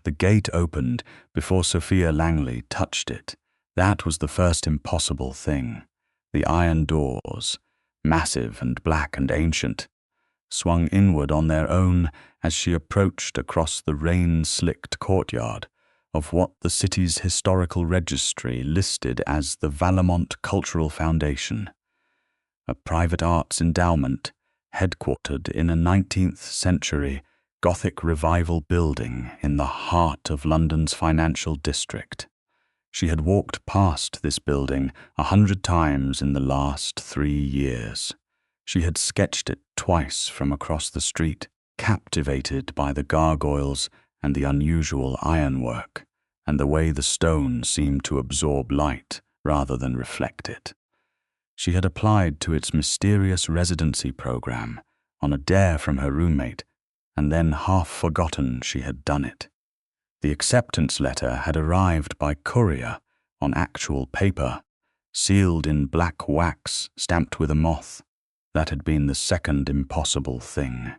The gate opened before Sophia Langley touched it. That was the first impossible thing. The iron doors, massive and black and ancient, swung inward on their own as she approached across the rain-slicked courtyard of what the city's historical registry listed as the Valemont Cultural Foundation, a private arts endowment headquartered in a 19th-century Gothic revival building in the heart of London's financial district. She had walked past this building 100 times in the last 3 years. She had sketched it twice from across the street, captivated by the gargoyles and the unusual ironwork, and the way the stone seemed to absorb light rather than reflect it. She had applied to its mysterious residency program on a dare from her roommate, and then half forgotten she had done it. The acceptance letter had arrived by courier on actual paper, sealed in black wax stamped with a moth. That had been the second impossible thing.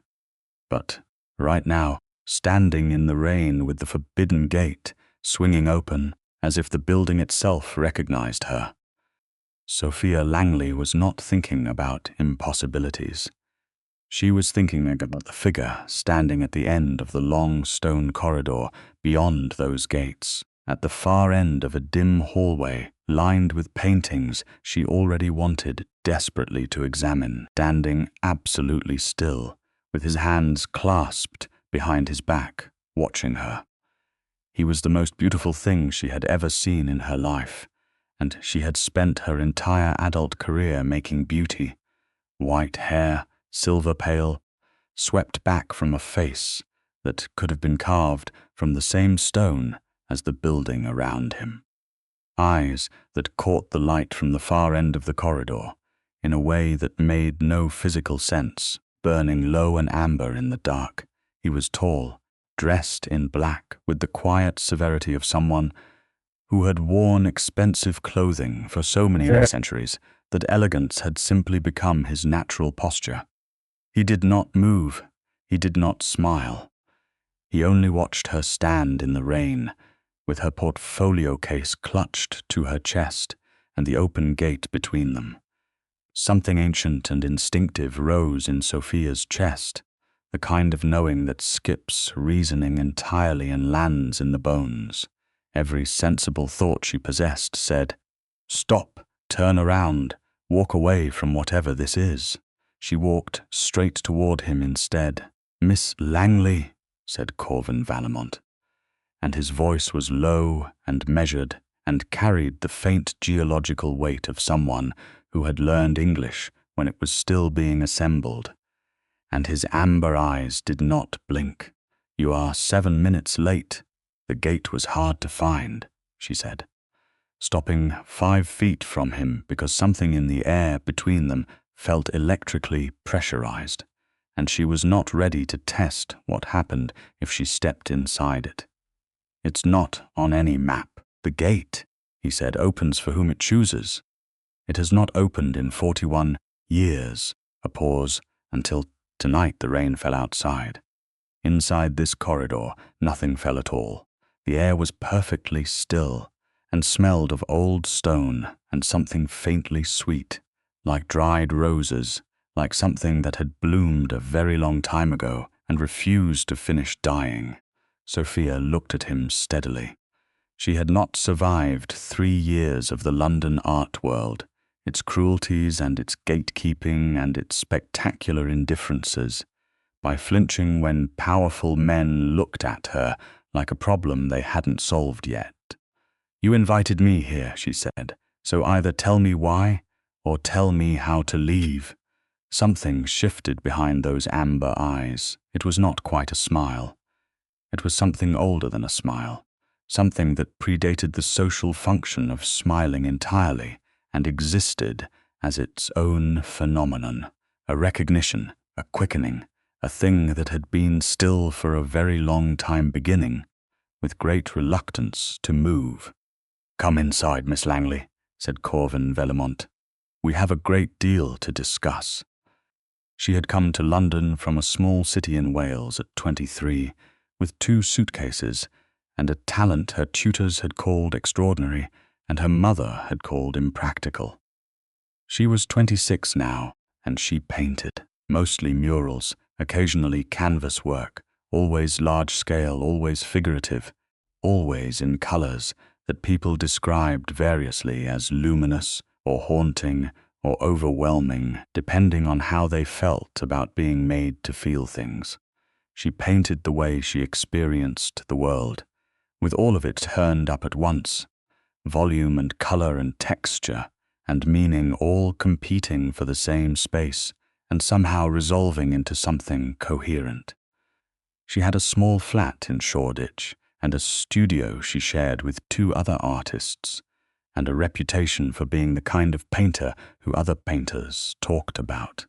But right now, standing in the rain with the forbidden gate swinging open as if the building itself recognized her, Sophia Langley was not thinking about impossibilities. She was thinking about the figure standing at the end of the long stone corridor beyond those gates, at the far end of a dim hallway lined with paintings she already wanted desperately to examine, standing absolutely still, with his hands clasped behind his back, watching her. He was the most beautiful thing she had ever seen in her life, and she had spent her entire adult career making beauty. White hair, silver pale, swept back from a face that could have been carved from the same stone as the building around him. Eyes that caught the light from the far end of the corridor in a way that made no physical sense, burning low and amber in the dark. He was tall, dressed in black with the quiet severity of someone who had worn expensive clothing for so many centuries that elegance had simply become his natural posture. He did not move. He did not smile. He only watched her stand in the rain, with her portfolio case clutched to her chest and the open gate between them. Something ancient and instinctive rose in Sophia's chest, the kind of knowing that skips reasoning entirely and lands in the bones. Every sensible thought she possessed said, "Stop, turn around, walk away from whatever this is." She walked straight toward him instead. "Miss Langley," said Corvin Valemont, and his voice was low and measured and carried the faint geological weight of someone who had learned English when it was still being assembled. And his amber eyes did not blink. "You are 7 minutes late. The gate was hard to find," she said, stopping 5 feet from him because something in the air between them felt electrically pressurized, and she was not ready to test what happened if she stepped inside it. "It's not on any map. The gate," he said, "opens for whom it chooses. It has not opened in 41 years." A pause until tonight the rain fell outside. Inside this corridor, nothing fell at all. The air was perfectly still and smelled of old stone and something faintly sweet, like dried roses, like something that had bloomed a very long time ago and refused to finish dying. Sophia looked at him steadily. She had not survived 3 years of the London art world, its cruelties and its gatekeeping and its spectacular indifferences, by flinching when powerful men looked at her like a problem they hadn't solved yet. "You invited me here," she said, "so either tell me why or tell me how to leave." Something shifted behind those amber eyes. It was not quite a smile. It was something older than a smile, something that predated the social function of smiling entirely and existed as its own phenomenon, a recognition, a quickening, a thing that had been still for a very long time beginning, with great reluctance to move. "Come inside, Miss Langley," said Corvin Valemont. "We have a great deal to discuss." She had come to London from a small city in Wales at 23, with 2 suitcases and a talent her tutors had called extraordinary and her mother had called impractical. She was 26 now, and she painted, mostly murals, occasionally canvas work, always large-scale, always figurative, always in colors that people described variously as luminous or haunting or overwhelming, depending on how they felt about being made to feel things. She painted the way she experienced the world, with all of it turned up at once, volume and color and texture and meaning all competing for the same space and somehow resolving into something coherent. She had a small flat in Shoreditch and a studio she shared with 2 other artists, and a reputation for being the kind of painter who other painters talked about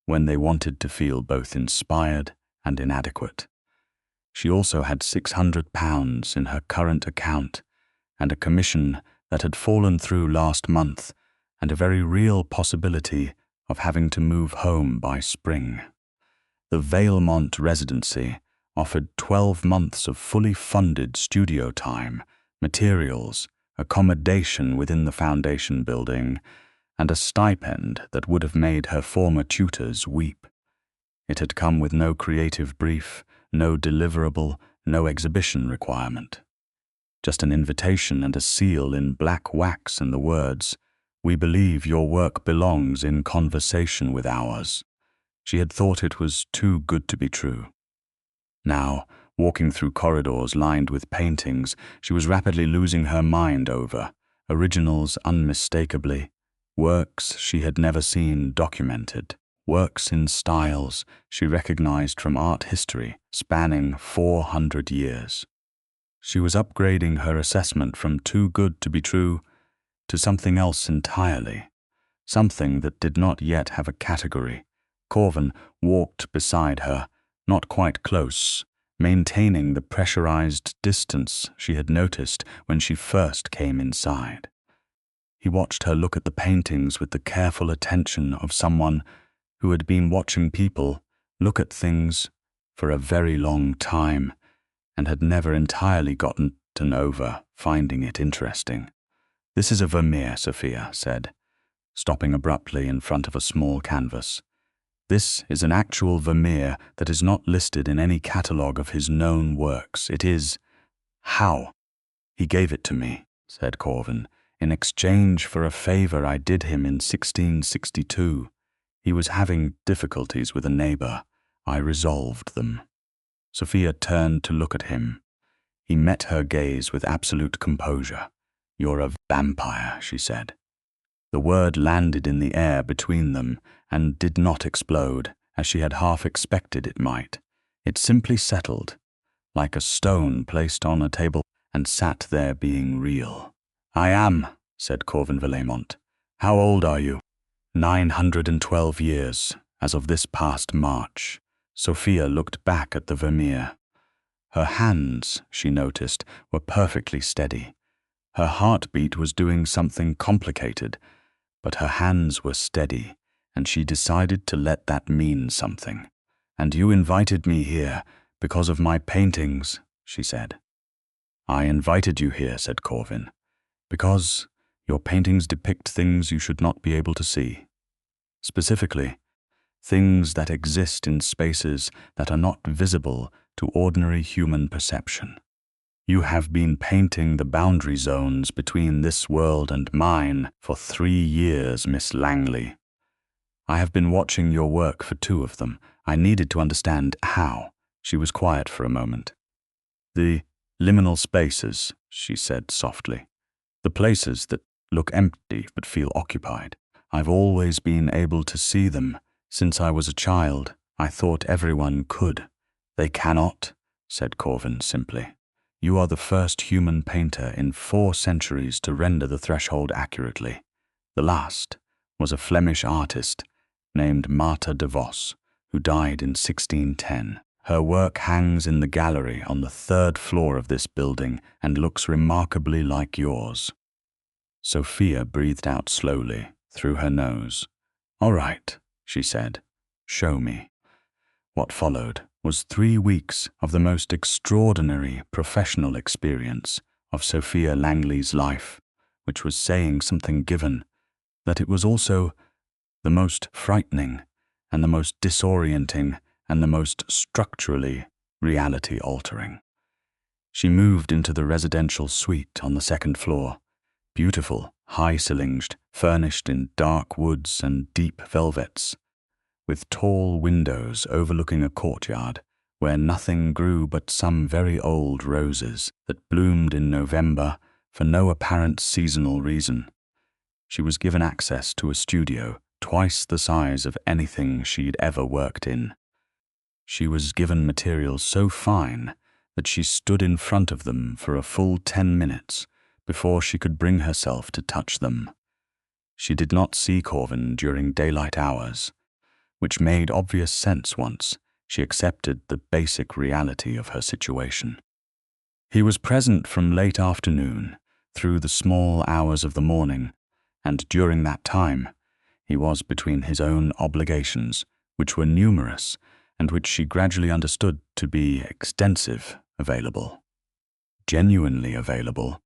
when they wanted to feel both inspired and inadequate. She also had £600 in her current account and a commission that had fallen through last month and a very real possibility of having to move home by spring. The Valemont residency offered 12 months of fully funded studio time, materials, accommodation within the foundation building, and a stipend that would have made her former tutors weep. It had come with no creative brief, no deliverable, no exhibition requirement. Just an invitation and a seal in black wax and the words, "We believe your work belongs in conversation with ours." She had thought it was too good to be true. Now, walking through corridors lined with paintings she was rapidly losing her mind over, originals unmistakably, works she had never seen documented, works in styles she recognized from art history spanning 400 years. She was upgrading her assessment from too good to be true to something else entirely, something that did not yet have a category. Corvin walked beside her, not quite close, maintaining the pressurized distance she had noticed when she first came inside. He watched her look at the paintings with the careful attention of someone who had been watching people look at things for a very long time and had never entirely gotten over finding it interesting. "This is a Vermeer," Sophia said, stopping abruptly in front of a small canvas. "This is an actual Vermeer that is not listed in any catalogue of his known works. It is—" "How?" "He gave it to me," said Corvin, "in exchange for a favor I did him in 1662. He was having difficulties with a neighbor. I resolved them." Sophia turned to look at him. He met her gaze with absolute composure. "You're a vampire," she said. The word landed in the air between them and did not explode, as she had half expected it might. It simply settled, like a stone placed on a table, and sat there being real. "I am," said Corvin Valemont. "How old are you?" 912 years, as of this past March. Sophia looked back at the Vermeer. Her hands, she noticed, were perfectly steady. Her heartbeat was doing something complicated, but her hands were steady, and she decided to let that mean something. "And you invited me here because of my paintings," she said. "I invited you here," said Corvin, "because your paintings depict things you should not be able to see. Specifically, things that exist in spaces that are not visible to ordinary human perception. You have been painting the boundary zones between this world and mine for 3 years, Miss Langley. I have been watching your work for 2 of them. I needed to understand how." She was quiet for a moment. "The liminal spaces," she said softly. "The places that look empty but feel occupied. I've always been able to see them. Since I was a child, I thought everyone could." "They cannot," said Corvin simply. "You are the first human painter in 4 centuries to render the threshold accurately. The last was a Flemish artist named Martha de Vos, who died in 1610. Her work hangs in the gallery on the 3rd floor of this building and looks remarkably like yours." Sophia breathed out slowly through her nose. "All right," she said. "Show me." What followed was 3 weeks of the most extraordinary professional experience of Sophia Langley's life, which was saying something given that it was also the most frightening and the most disorienting and the most structurally reality-altering. She moved into the residential suite on the second floor, beautiful, high-ceilinged, furnished in dark woods and deep velvets, with tall windows overlooking a courtyard where nothing grew but some very old roses that bloomed in November for no apparent seasonal reason. She was given access to a studio twice the size of anything she'd ever worked in. She was given materials so fine that she stood in front of them for a full 10 minutes before she could bring herself to touch them. She did not see Corvin during daylight hours, which made obvious sense once she accepted the basic reality of her situation. He was present from late afternoon through the small hours of the morning, and during that time he was between his own obligations, which were numerous and which she gradually understood to be extensive, available, genuinely available,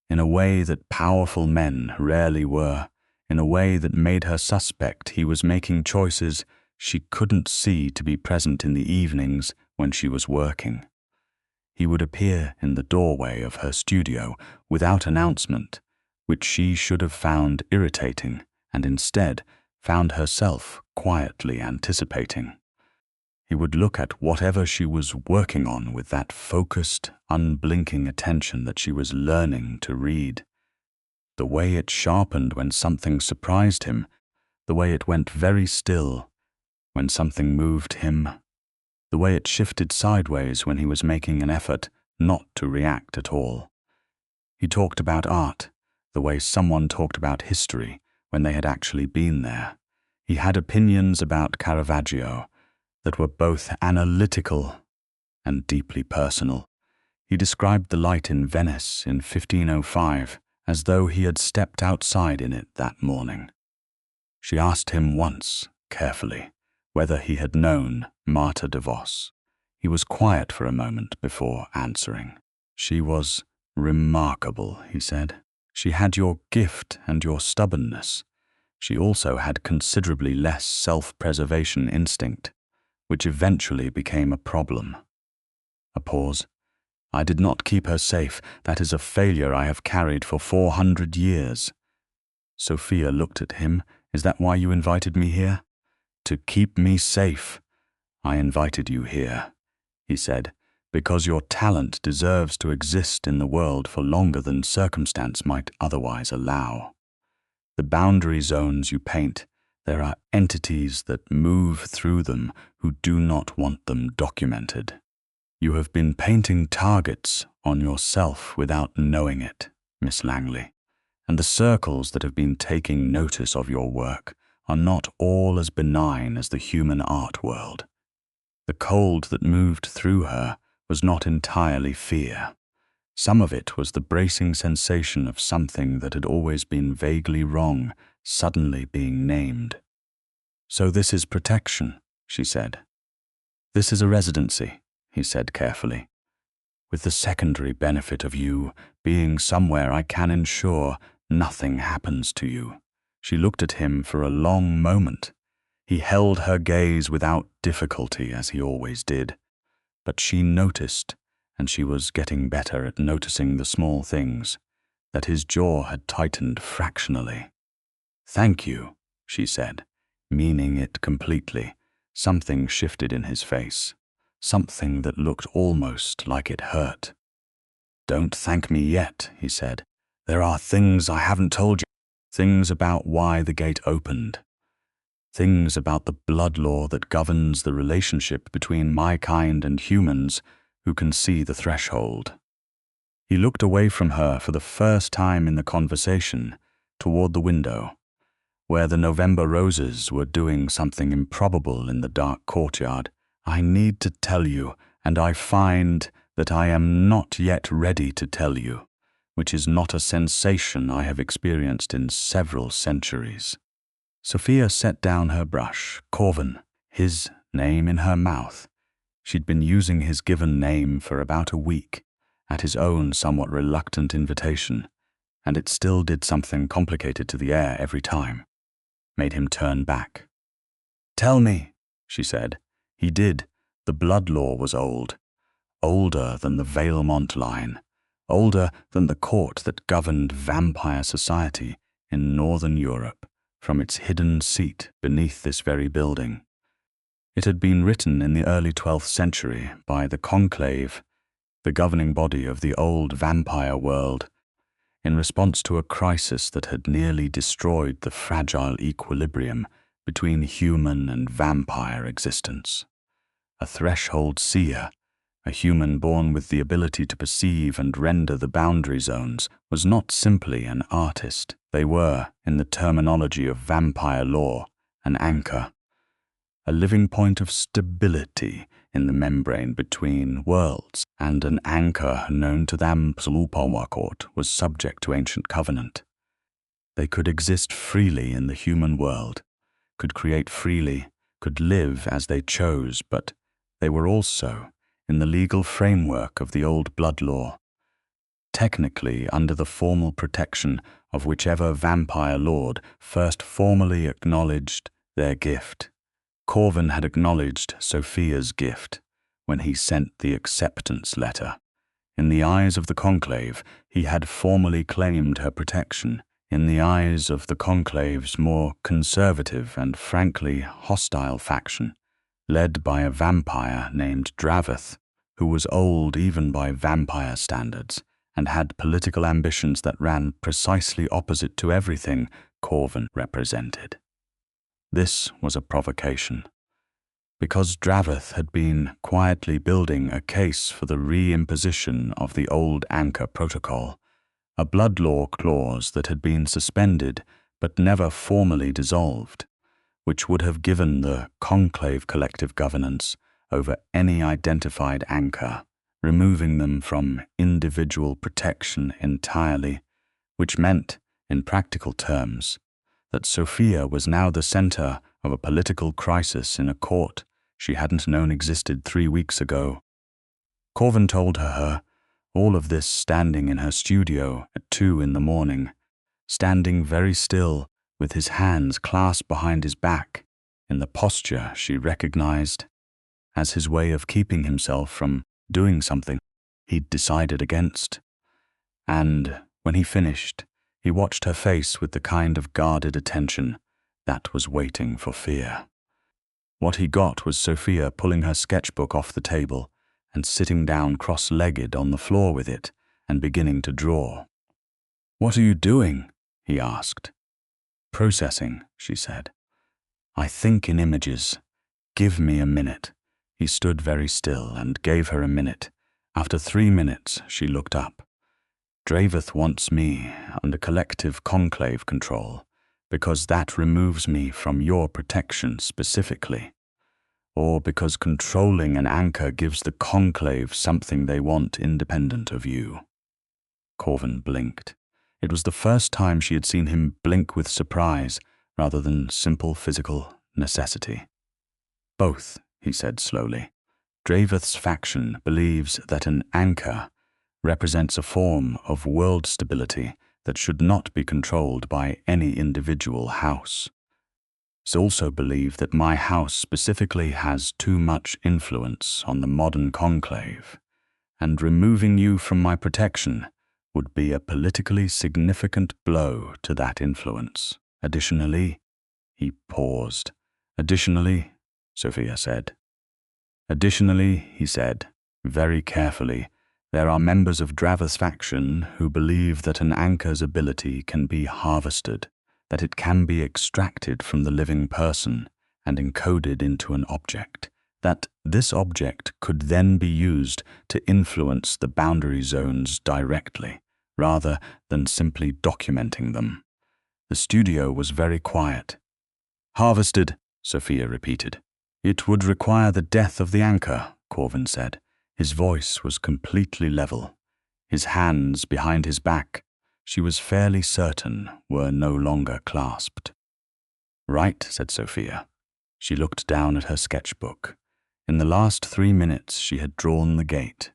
in a way that powerful men rarely were, in a way that made her suspect he was making choices she couldn't see to be present in the evenings when she was working. He would appear in the doorway of her studio without announcement, which she should have found irritating and instead found herself quietly anticipating. He would look at whatever she was working on with that focused, unblinking attention that she was learning to read. The way it sharpened when something surprised him, the way it went very still when something moved him, the way it shifted sideways when he was making an effort not to react at all. He talked about art, the way someone talked about history when they had actually been there. He had opinions about Caravaggio that were both analytical and deeply personal. He described the light in Venice in 1505 as though he had stepped outside in it that morning. She asked him once, carefully, whether he had known Marta de Vos. He was quiet for a moment before answering. She was remarkable, he said. She had your gift and your stubbornness. She also had considerably less self-preservation instinct, which eventually became a problem. A pause. I did not keep her safe. That is a failure I have carried for 400 years. Sophia looked at him. Is that why you invited me here? To keep me safe. I invited you here, he said, because your talent deserves to exist in the world for longer than circumstance might otherwise allow. The boundary zones you paint, there are entities that move through them who do not want them documented. You have been painting targets on yourself without knowing it, Miss Langley, and the circles that have been taking notice of your work are not all as benign as the human art world. The cold that moved through her was not entirely fear. Some of it was the bracing sensation of something that had always been vaguely wrong, suddenly being named. So this is protection, she said. This is a residency, he said carefully, with the secondary benefit of you being somewhere I can ensure nothing happens to you. She looked at him for a long moment. He held her gaze without difficulty, as he always did, but she noticed, and she was getting better at noticing the small things, that his jaw had tightened fractionally. Thank you, she said, meaning it completely. Something shifted in his face, something that looked almost like it hurt. Don't thank me yet, he said. There are things I haven't told you, things about why the gate opened, things about the blood law that governs the relationship between my kind and humans who can see the threshold. He looked away from her for the first time in the conversation, toward the window, where the November roses were doing something improbable in the dark courtyard. I need to tell you, and I find that I am not yet ready to tell you, which is not a sensation I have experienced in several centuries. Sophia set down her brush, Corvin, his name in her mouth. She'd been using his given name for about a week, at his own somewhat reluctant invitation, and it still did something complicated to the air every time. Made him turn back. "Tell me," she said. He did. The blood law was old. Older than the Valemont line. Older than the court that governed vampire society in Northern Europe from its hidden seat beneath this very building. It had been written in the early 12th century by the Conclave, the governing body of the old vampire world, in response to a crisis that had nearly destroyed the fragile equilibrium between human and vampire existence. A threshold seer, a human born with the ability to perceive and render the boundary zones, was not simply an artist. They were, in the terminology of vampire law, an anchor, a living point of stability in the membrane between worlds, and an anchor known to them Court was subject to ancient covenant. They could exist freely in the human world, could create freely, could live as they chose, but they were also in the legal framework of the old blood law, technically under the formal protection of whichever vampire lord first formally acknowledged their gift. Corvin had acknowledged Sophia's gift when he sent the acceptance letter. In the eyes of the Conclave, he had formally claimed her protection. In the eyes of the Conclave's more conservative and frankly hostile faction, led by a vampire named Draveth, who was old even by vampire standards, and had political ambitions that ran precisely opposite to everything Corvin represented. This was a provocation. Because Draveth had been quietly building a case for the reimposition of the old Anchor Protocol, a blood law clause that had been suspended but never formally dissolved, which would have given the Conclave collective governance over any identified anchor, removing them from individual protection entirely, which meant, in practical terms, that Sophia was now the center of a political crisis in a court she hadn't known existed 3 weeks ago. Corvin told her all of this standing in her studio at 2 a.m, standing very still with his hands clasped behind his back in the posture she recognized as his way of keeping himself from doing something he'd decided against. And when he finished, he watched her face with the kind of guarded attention that was waiting for fear. What he got was Sophia pulling her sketchbook off the table and sitting down cross-legged on the floor with it and beginning to draw. "What are you doing?" he asked. "Processing," she said. "I think in images. Give me a minute." He stood very still and gave her a minute. After 3 minutes, she looked up. "Draveth wants me under collective conclave control, because that removes me from your protection specifically, or because controlling an anchor gives the conclave something they want independent of you." Corvin blinked. It was the first time she had seen him blink with surprise rather than simple physical necessity. "Both," he said slowly. "Draveth's faction believes that an anchor represents a form of world stability that should not be controlled by any individual house. They also believe that my house specifically has too much influence on the modern conclave, and removing you from my protection would be a politically significant blow to that influence. Additionally," he paused. "Additionally," Sophia said. "Additionally," he said, very carefully, "there are members of Draveth's faction who believe that an anchor's ability can be harvested, that it can be extracted from the living person and encoded into an object, that this object could then be used to influence the boundary zones directly, rather than simply documenting them." The studio was very quiet. "Harvested," Sophia repeated. "It would require the death of the anchor," Corvin said. His voice was completely level. His hands behind his back, she was fairly certain, were no longer clasped. "Right," said Sophia. She looked down at her sketchbook. In the last 3 minutes, she had drawn the gate.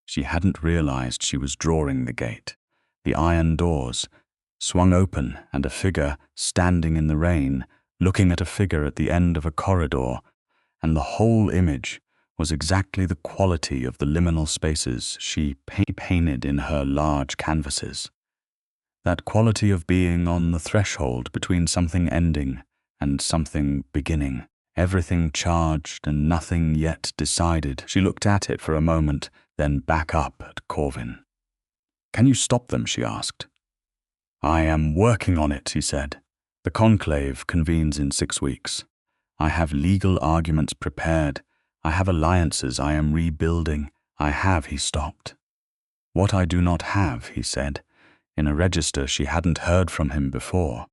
She hadn't realized she was drawing the gate. The iron doors swung open, and a figure standing in the rain, looking at a figure at the end of a corridor, and the whole image was exactly the quality of the liminal spaces she painted in her large canvases. That quality of being on the threshold between something ending and something beginning, everything charged and nothing yet decided. She looked at it for a moment, then back up at Corvin. "Can you stop them?" she asked. "I am working on it," he said. "The conclave convenes in 6 weeks. I have legal arguments prepared. I have alliances I am rebuilding. He stopped. "What I do not have," he said, in a register she hadn't heard from him before.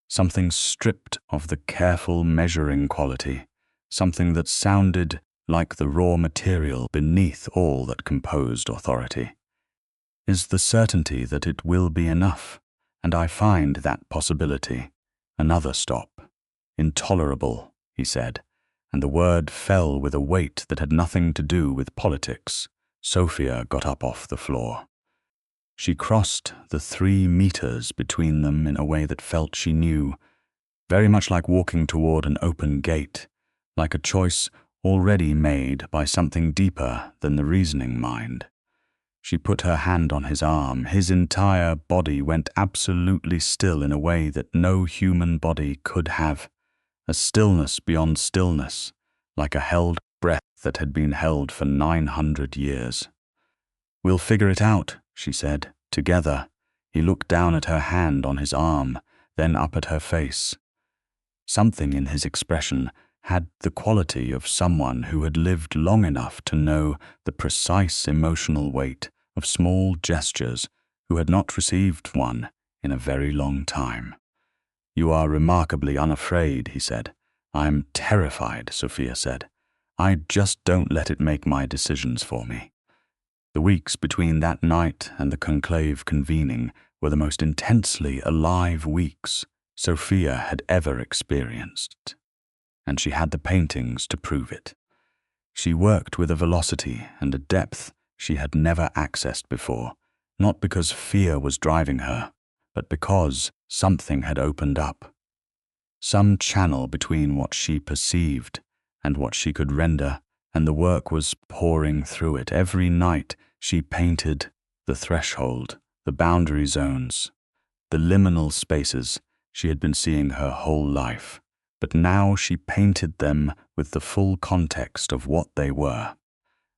Something stripped of the careful measuring quality, something that sounded like the raw material beneath all that composed authority, is the certainty that it will be enough, and I find that possibility. Another stop. Intolerable, he said, and the word fell with a weight that had nothing to do with politics. Sophia got up off the floor. She crossed the 3 meters between them in a way that felt she knew, very much like walking toward an open gate, like a choice already made by something deeper than the reasoning mind. She put her hand on his arm. His entire body went absolutely still in a way that no human body could have, a stillness beyond stillness, like a held breath that had been held for 900 years. "We'll figure it out," she said, "together." He looked down at her hand on his arm, then up at her face. Something in his expression had the quality of someone who had lived long enough to know the precise emotional weight of small gestures, who had not received one in a very long time. "You are remarkably unafraid," he said. "I'm terrified," Sophia said. "I just don't let it make my decisions for me." The weeks between that night and the conclave convening were the most intensely alive weeks Sophia had ever experienced, and she had the paintings to prove it. She worked with a velocity and a depth she had never accessed before, not because fear was driving her, but because something had opened up. Some channel between what she perceived and what she could render, and the work was pouring through it. Every night she painted the threshold, the boundary zones, the liminal spaces she had been seeing her whole life, but now she painted them with the full context of what they were,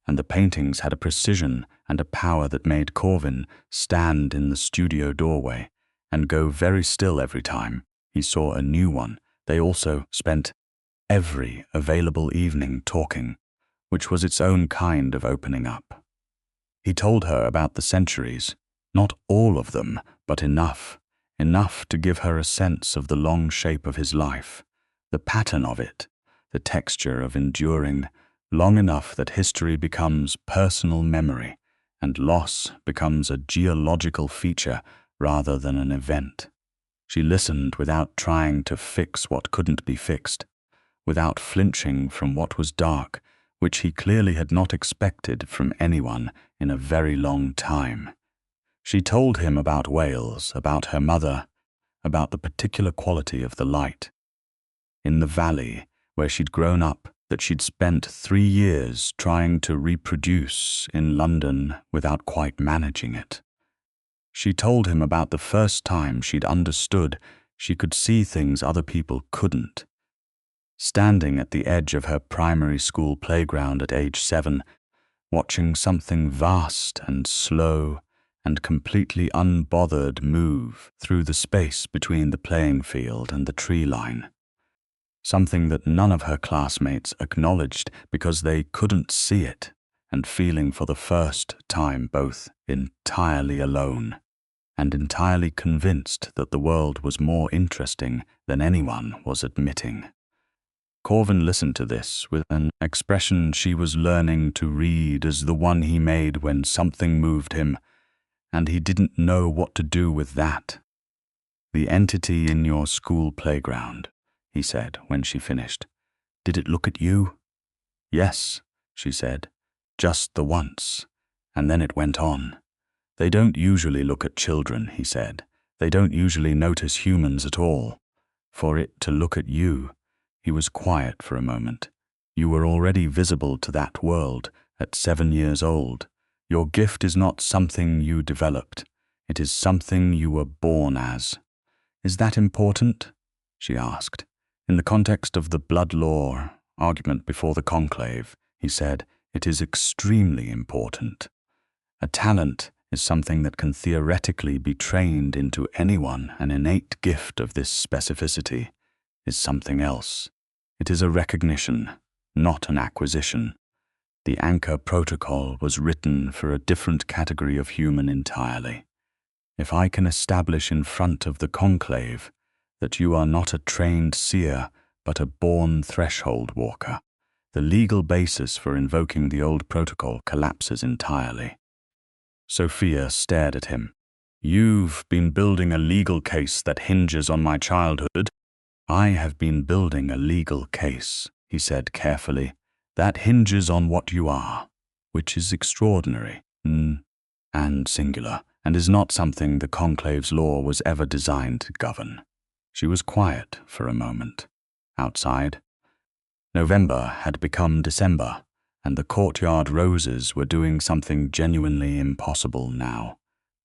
and the paintings had a precision and a power that made Corvin stand in the studio doorway and go very still every time he saw a new one. They also spent every available evening talking, which was its own kind of opening up. He told her about the centuries, not all of them, but enough to give her a sense of the long shape of his life, the pattern of it, the texture of enduring, long enough that history becomes personal memory and loss becomes a geological feature rather than an event. She listened without trying to fix what couldn't be fixed, without flinching from what was dark, which he clearly had not expected from anyone in a very long time. She told him about Wales, about her mother, about the particular quality of the light in the valley where she'd grown up, that she'd spent 3 years trying to reproduce in London without quite managing it. She told him about the first time she'd understood she could see things other people couldn't. Standing at the edge of her primary school playground at age 7, watching something vast and slow and completely unbothered move through the space between the playing field and the tree line. Something that none of her classmates acknowledged because they couldn't see it, and feeling for the first time both entirely alone and entirely convinced that the world was more interesting than anyone was admitting. Corvin listened to this with an expression she was learning to read as the one he made when something moved him, and he didn't know what to do with that. "The entity in your school playground," he said when she finished. "Did it look at you?" Yes, she said, just the once. And then it went on. They don't usually look at children, he said. They don't usually notice humans at all. For it to look at you, he was quiet for a moment. You were already visible to that world at 7 years old. Your gift is not something you developed. It is something you were born as. Is that important? She asked. In the context of the blood law argument before the conclave, he said, it is extremely important. A talent is something that can theoretically be trained into anyone. An innate gift of this specificity is something else. It is a recognition, not an acquisition. The Anchor Protocol was written for a different category of human entirely. If I can establish in front of the conclave that you are not a trained seer but a born threshold walker, the legal basis for invoking the old protocol collapses entirely. Sophia stared at him. You've been building a legal case that hinges on my childhood. I have been building a legal case, he said carefully, that hinges on what you are, which is extraordinary, and singular, and is not something the conclave's law was ever designed to govern. She was quiet for a moment. Outside, November had become December, and the courtyard roses were doing something genuinely impossible now,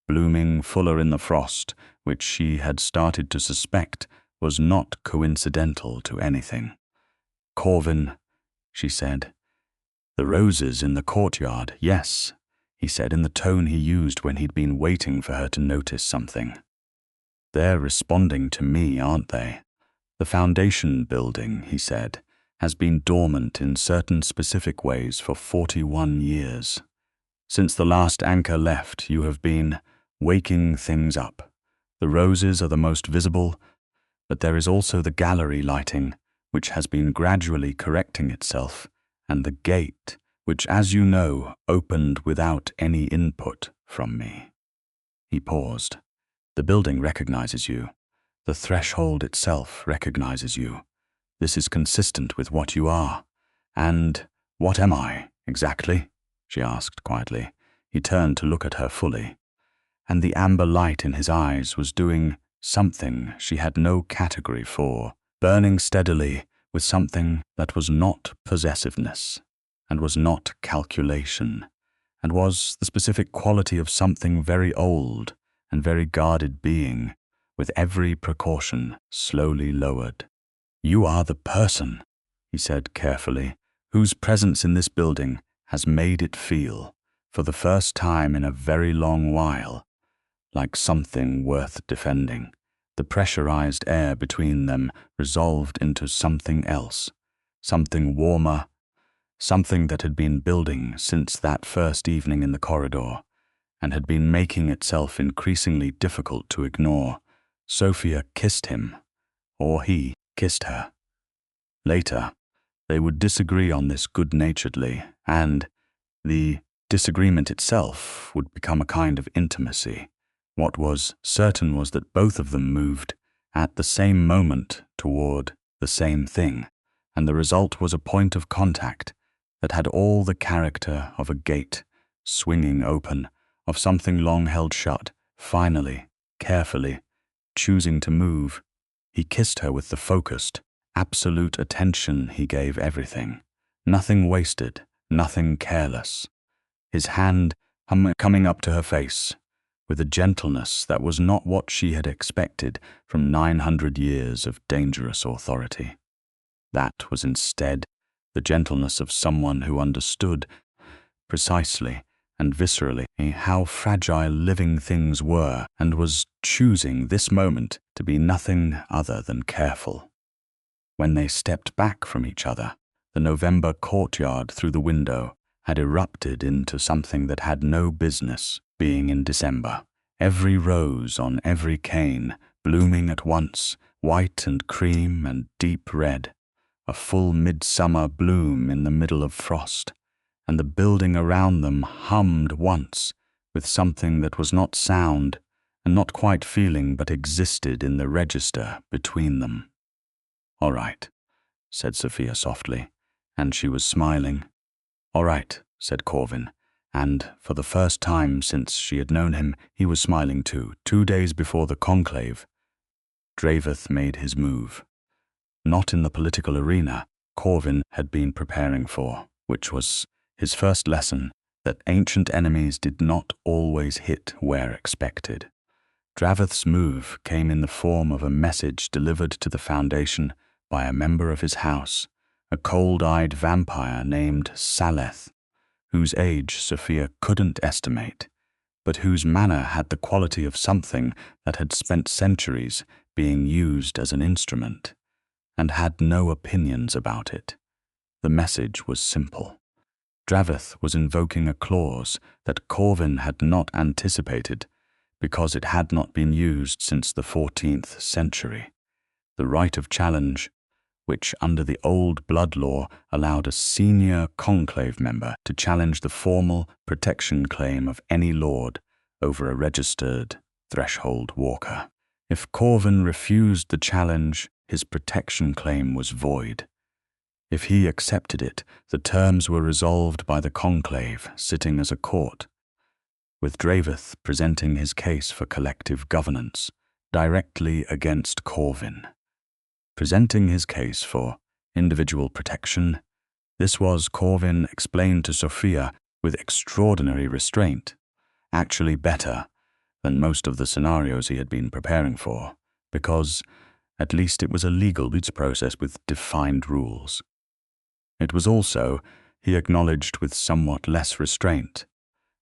blooming fuller in the frost, which she had started to suspect was not coincidental to anything. Corvin, she said. The roses in the courtyard, yes, he said in the tone he used when he'd been waiting for her to notice something. They're responding to me, aren't they? The foundation building, he said, has been dormant in certain specific ways for 41 years. Since the last anchor left, you have been waking things up. The roses are the most visible, but there is also the gallery lighting, which has been gradually correcting itself, and the gate, which, as you know, opened without any input from me. He paused. The building recognizes you. The threshold itself recognizes you. This is consistent with what you are. And what am I, exactly? She asked quietly. He turned to look at her fully. And the amber light in his eyes was doing something she had no category for, burning steadily with something that was not possessiveness, and was not calculation, and was the specific quality of something very old and very guarded being, with every precaution slowly lowered. You are the person, he said carefully, whose presence in this building has made it feel, for the first time in a very long while, like something worth defending. The pressurized air between them resolved into something else, something warmer, something that had been building since that first evening in the corridor, and had been making itself increasingly difficult to ignore. Sophia kissed him, or he kissed her. Later, they would disagree on this good-naturedly, and the disagreement itself would become a kind of intimacy. What was certain was that both of them moved at the same moment toward the same thing, and the result was a point of contact that had all the character of a gate swinging open, of something long held shut, finally, carefully, choosing to move. He kissed her with the focused, absolute attention he gave everything. Nothing wasted, nothing careless. His hand coming up to her face, with a gentleness that was not what she had expected from 900 years of dangerous authority. That was instead the gentleness of someone who understood precisely and viscerally how fragile living things were, and was choosing this moment to be nothing other than careful. When they stepped back from each other, the November courtyard through the window had erupted into something that had no business being in December. Every rose on every cane blooming at once, white and cream and deep red, a full midsummer bloom in the middle of frost, and the building around them hummed once with something that was not sound and not quite feeling but existed in the register between them. All right, said Sophia softly, and she was smiling. "All right," said Corvin, and for the first time since she had known him, he was smiling too. 2 days before the conclave, Draveth made his move. Not in the political arena Corvin had been preparing for, which was his first lesson that ancient enemies did not always hit where expected. Draveth's move came in the form of a message delivered to the Foundation by a member of his house, a cold-eyed vampire named Saleth, whose age Sophia couldn't estimate, but whose manner had the quality of something that had spent centuries being used as an instrument, and had no opinions about it. The message was simple. Draveth was invoking a clause that Corvin had not anticipated because it had not been used since the 14th century. The right of challenge, which under the old blood law allowed a senior conclave member to challenge the formal protection claim of any lord over a registered threshold walker. If Corvin refused the challenge, his protection claim was void. If he accepted it, the terms were resolved by the conclave sitting as a court, with Draveth presenting his case for collective governance directly against Corvin. Presenting his case for individual protection, this was, Corvin explained to Sophia with extraordinary restraint, actually better than most of the scenarios he had been preparing for, because at least it was a legal process with defined rules. It was also, he acknowledged with somewhat less restraint,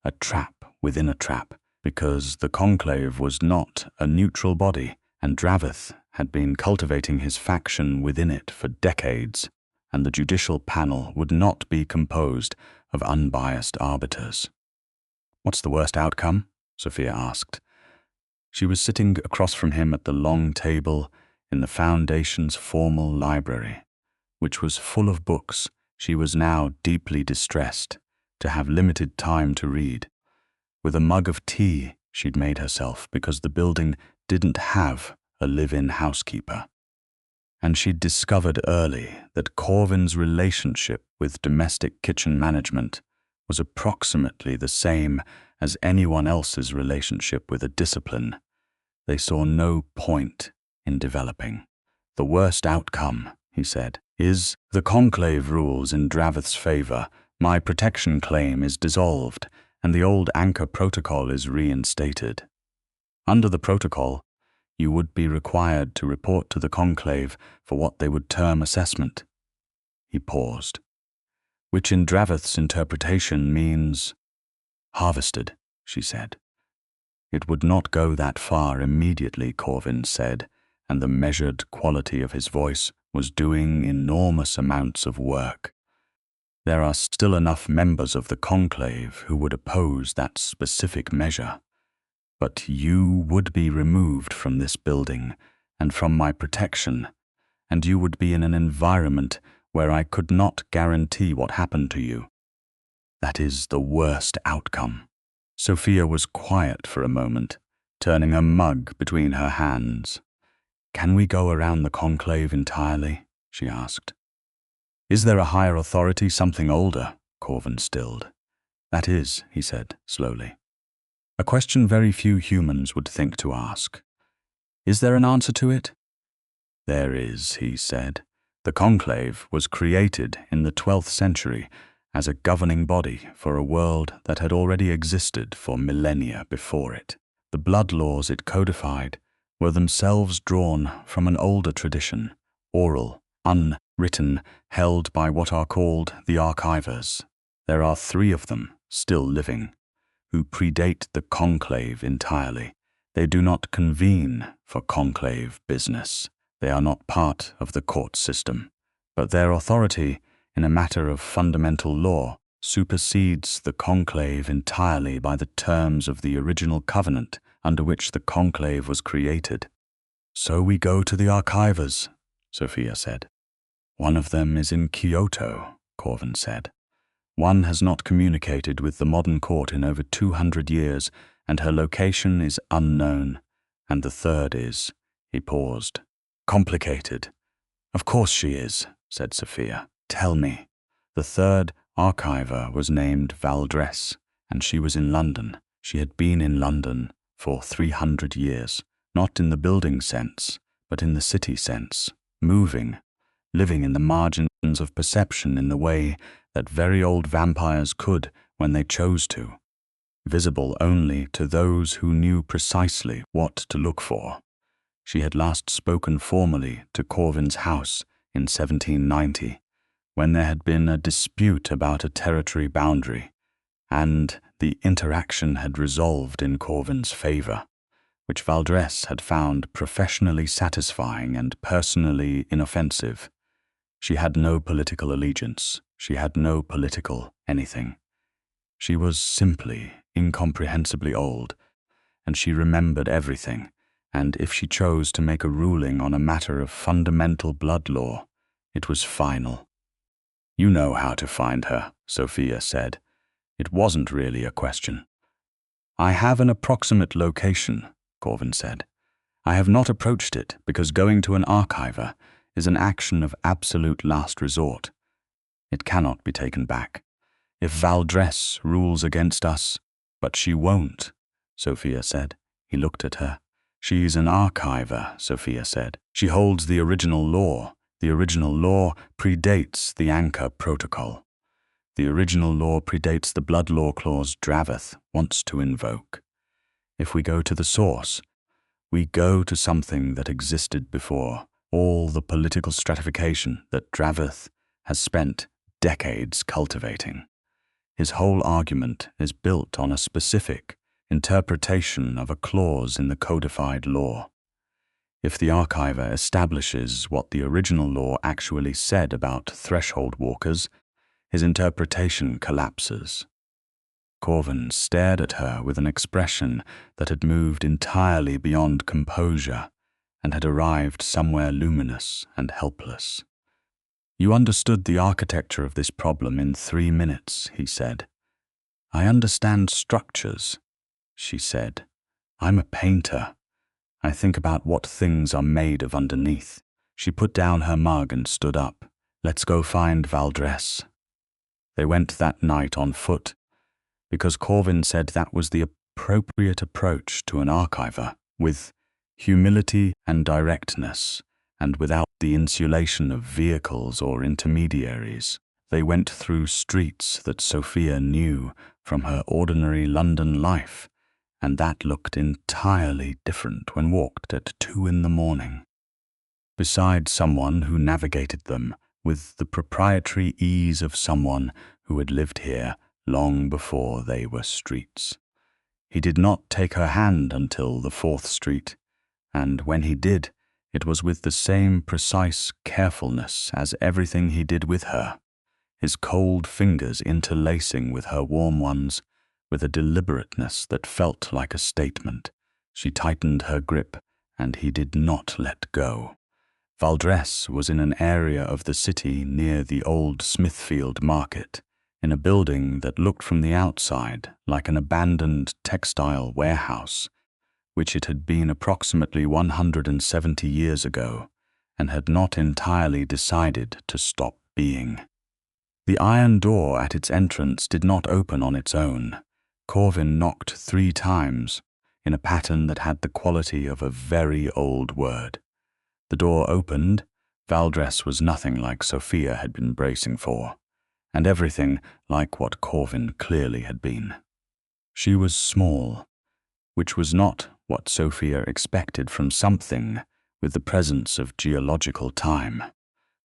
a trap within a trap, because the conclave was not a neutral body, and Draveth had been cultivating his faction within it for decades, and the judicial panel would not be composed of unbiased arbiters. "What's the worst outcome?" Sophia asked. She was sitting across from him at the long table in the Foundation's formal library, which was full of books. She was now deeply distressed to have limited time to read. With a mug of tea she'd made herself because the building didn't have a live-in housekeeper. And she'd discovered early that Corvin's relationship with domestic kitchen management was approximately the same as anyone else's relationship with a discipline they saw no point in developing. "The worst outcome," he said, "is the conclave rules in Draveth's favor. My protection claim is dissolved, and the old anchor protocol is reinstated. Under the protocol, you would be required to report to the conclave for what they would term assessment." He paused, which in Draveth's interpretation means harvested, she said. It would not go that far immediately, Corvin said, and the measured quality of his voice was doing enormous amounts of work. There are still enough members of the conclave who would oppose that specific measure. But you would be removed from this building and from my protection, and you would be in an environment where I could not guarantee what happened to you. That is the worst outcome. Sophia was quiet for a moment, turning her mug between her hands. "Can we go around the conclave entirely?" she asked. "Is there a higher authority, something older?" Corvin stilled. "That is," he said slowly, "a question very few humans would think to ask. Is there an answer to it?" "There is," he said. "The conclave was created in the 12th century as a governing body for a world that had already existed for millennia before it. The blood laws it codified were themselves drawn from an older tradition, oral, unwritten, held by what are called the archivers. There are 3 of them still living, who predate the conclave entirely. They do not convene for conclave business. They are not part of the court system, but their authority in a matter of fundamental law supersedes the conclave entirely by the terms of the original covenant under which the conclave was created." "So we go to the archivers," Sophia said. "One of them is in Kyoto," Corvin said. "One has not communicated with the modern court in over 200 years, and her location is unknown. And the third is," he paused, "complicated." "Of course she is," said Sophia. "Tell me." The third archiver was named Valdress, and she was in London. She had been in London for 300 years, not in the building sense, but in the city sense, moving, living in the margins of perception in the way that very old vampires could when they chose to, visible only to those who knew precisely what to look for. She had last spoken formally to Corvin's house in 1790, when there had been a dispute about a territory boundary, and the interaction had resolved in Corvin's favour, which Valdress had found professionally satisfying and personally inoffensive. She had no political allegiance. She had no political anything. She was simply incomprehensibly old, and she remembered everything, and if she chose to make a ruling on a matter of fundamental blood law, it was final. "You know how to find her," Sophia said. It wasn't really a question. "I have an approximate location," Corvin said. "I have not approached it because going to an archiver is an action of absolute last resort. It cannot be taken back. If Valdress rules against us, but she won't," Sophia said. He looked at her. "She's an archiver," Sophia said. "She holds the original law. The original law predates the Anchor Protocol. The original law predates the blood law clause Draveth wants to invoke. If we go to the source, we go to something that existed before all the political stratification that Draveth has spent decades cultivating. His whole argument is built on a specific interpretation of a clause in the codified law. If the archiver establishes what the original law actually said about threshold walkers, his interpretation collapses." Corvin stared at her with an expression that had moved entirely beyond composure and had arrived somewhere luminous and helpless. "You understood the architecture of this problem in 3 minutes," he said. "I understand structures," she said. "I'm a painter. I think about what things are made of underneath." She put down her mug and stood up. "Let's go find Valdress." They went that night on foot, because Corvin said that was the appropriate approach to an archiver, with humility and directness, and without the insulation of vehicles or intermediaries. They went through streets that Sophia knew from her ordinary London life, and that looked entirely different when walked at 2 a.m. beside someone who navigated them with the proprietary ease of someone who had lived here long before they were streets. He did not take her hand until the 4th Street, and when he did, it was with the same precise carefulness as everything he did with her, his cold fingers interlacing with her warm ones with a deliberateness that felt like a statement. She tightened her grip, and he did not let go. Valdress was in an area of the city near the old Smithfield Market, in a building that looked from the outside like an abandoned textile warehouse, which it had been approximately 170 years ago, and had not entirely decided to stop being. The iron door at its entrance did not open on its own. Corvin knocked 3 times, in a pattern that had the quality of a very old word. The door opened. Valdress was nothing like Sophia had been bracing for, and everything like what Corvin clearly had been. She was small, which was not what Sophia expected from something with the presence of geological time.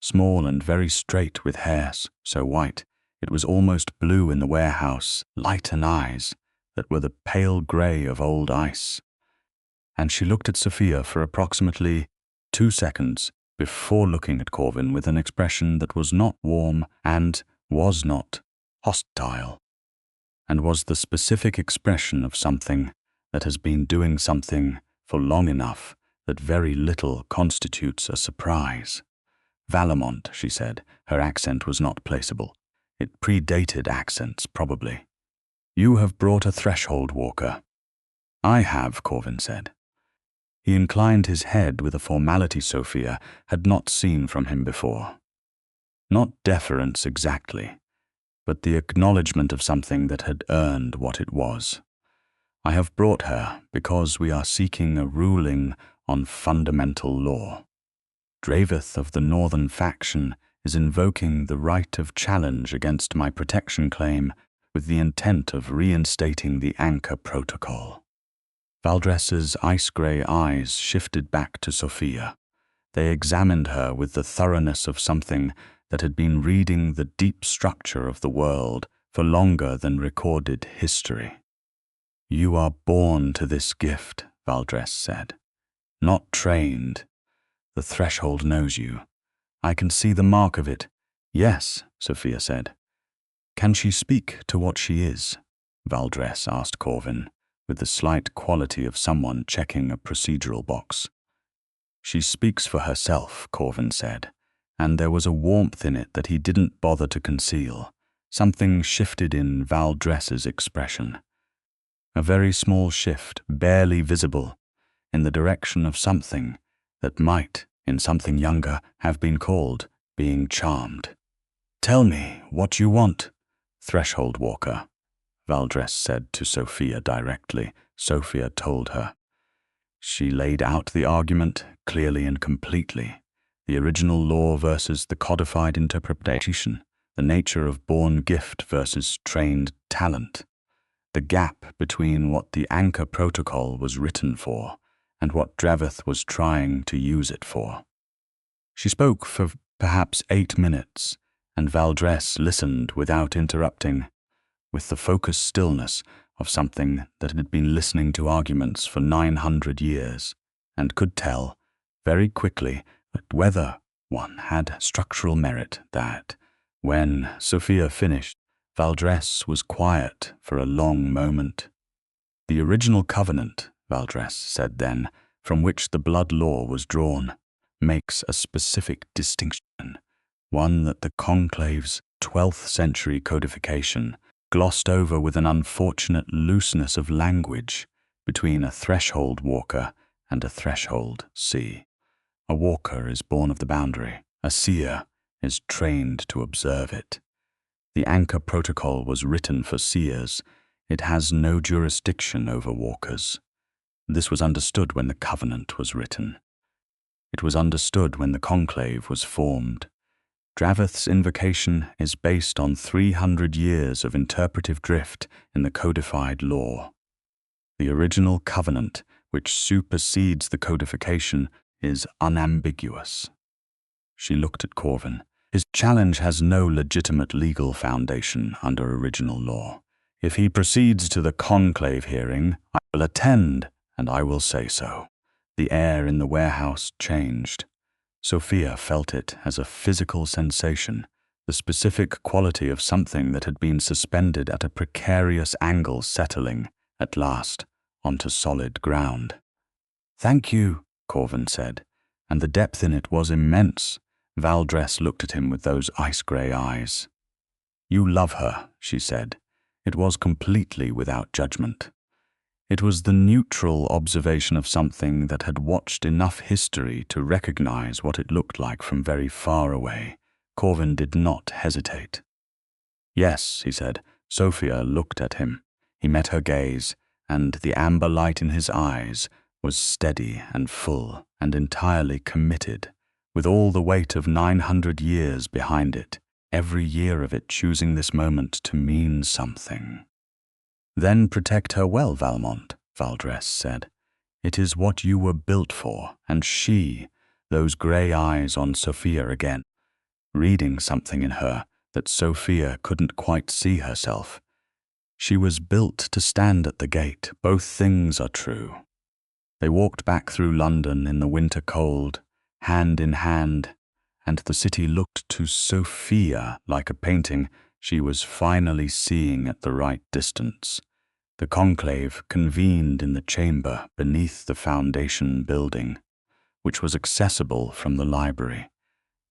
Small and very straight, with hair so white it was almost blue in the warehouse, light and eyes that were the pale grey of old ice. And she looked at Sophia for approximately 2 seconds before looking at Corvin with an expression that was not warm and was not hostile, and was the specific expression of something that has been doing something for long enough that very little constitutes a surprise. "Valemont," she said. Her accent was not placeable. It predated accents, probably. "You have brought a threshold walker." "I have," Corvin said. He inclined his head with a formality Sophia had not seen from him before. Not deference exactly, but the acknowledgement of something that had earned what it was. I have brought her because we are seeking a ruling on fundamental law. Draveth of the Northern faction is invoking the right of challenge against my protection claim with the intent of reinstating the Anchor Protocol. Valdres's ice-grey eyes shifted back to Sophia. They examined her with the thoroughness of something that had been reading the deep structure of the world for longer than recorded history. "You are born to this gift," Valdres said. "Not trained. The threshold knows you. I can see the mark of it." "Yes," Sophia said. "Can she speak to what she is?" Valdres asked Corvin, with the slight quality of someone checking a procedural box. "She speaks for herself," Corvin said, and there was a warmth in it that he didn't bother to conceal. Something shifted in Valdres's expression. A very small shift, barely visible, in the direction of something that might, in something younger, have been called being charmed. "Tell me what you want, Threshold Walker," Valdres said to Sophia directly. Sophia told her. She laid out the argument clearly and completely. The original law versus the codified interpretation, the nature of born gift versus trained talent, the gap between what the Anchor Protocol was written for and what Draveth was trying to use it for. She spoke for perhaps 8 minutes, and Valdres listened without interrupting, with the focused stillness of something that had been listening to arguments for 900 years, and could tell, very quickly, that whether one had structural merit, that, when Sophia finished, Valdres was quiet for a long moment. "The original covenant," Valdres said then, "from which the blood law was drawn, makes a specific distinction, one that the Conclave's 12th century codification glossed over with an unfortunate looseness of language between a threshold walker and a threshold seer. A walker is born of the boundary. A seer is trained to observe it. The Anchor Protocol was written for seers. It has no jurisdiction over walkers. This was understood when the Covenant was written. It was understood when the Conclave was formed. Draveth's invocation is based on 300 years of interpretive drift in the codified law. The original covenant, which supersedes the codification, is unambiguous." She looked at Corvin. "His challenge has no legitimate legal foundation under original law. If he proceeds to the conclave hearing, I will attend, and I will say so." The air in the warehouse changed. Sophia felt it as a physical sensation, the specific quality of something that had been suspended at a precarious angle settling, at last, onto solid ground. "Thank you," Corvin said, and the depth in it was immense. Valdres looked at him with those ice-grey eyes. "You love her," she said. It was completely without judgment. It was the neutral observation of something that had watched enough history to recognize what it looked like from very far away. Corvin did not hesitate. "Yes," he said. Sophia looked at him. He met her gaze, and the amber light in his eyes was steady and full and entirely committed, with all the weight of 900 years behind it, every year of it choosing this moment to mean something. "Then protect her well, Valemont," Valdres said. "It is what you were built for, and she," those grey eyes on Sophia again, reading something in her that Sophia couldn't quite see herself. "She was built to stand at the gate. Both things are true." They walked back through London in the winter cold, hand in hand, and the city looked to Sophia like a painting she was finally seeing at the right distance. The conclave convened in the chamber beneath the foundation building, which was accessible from the library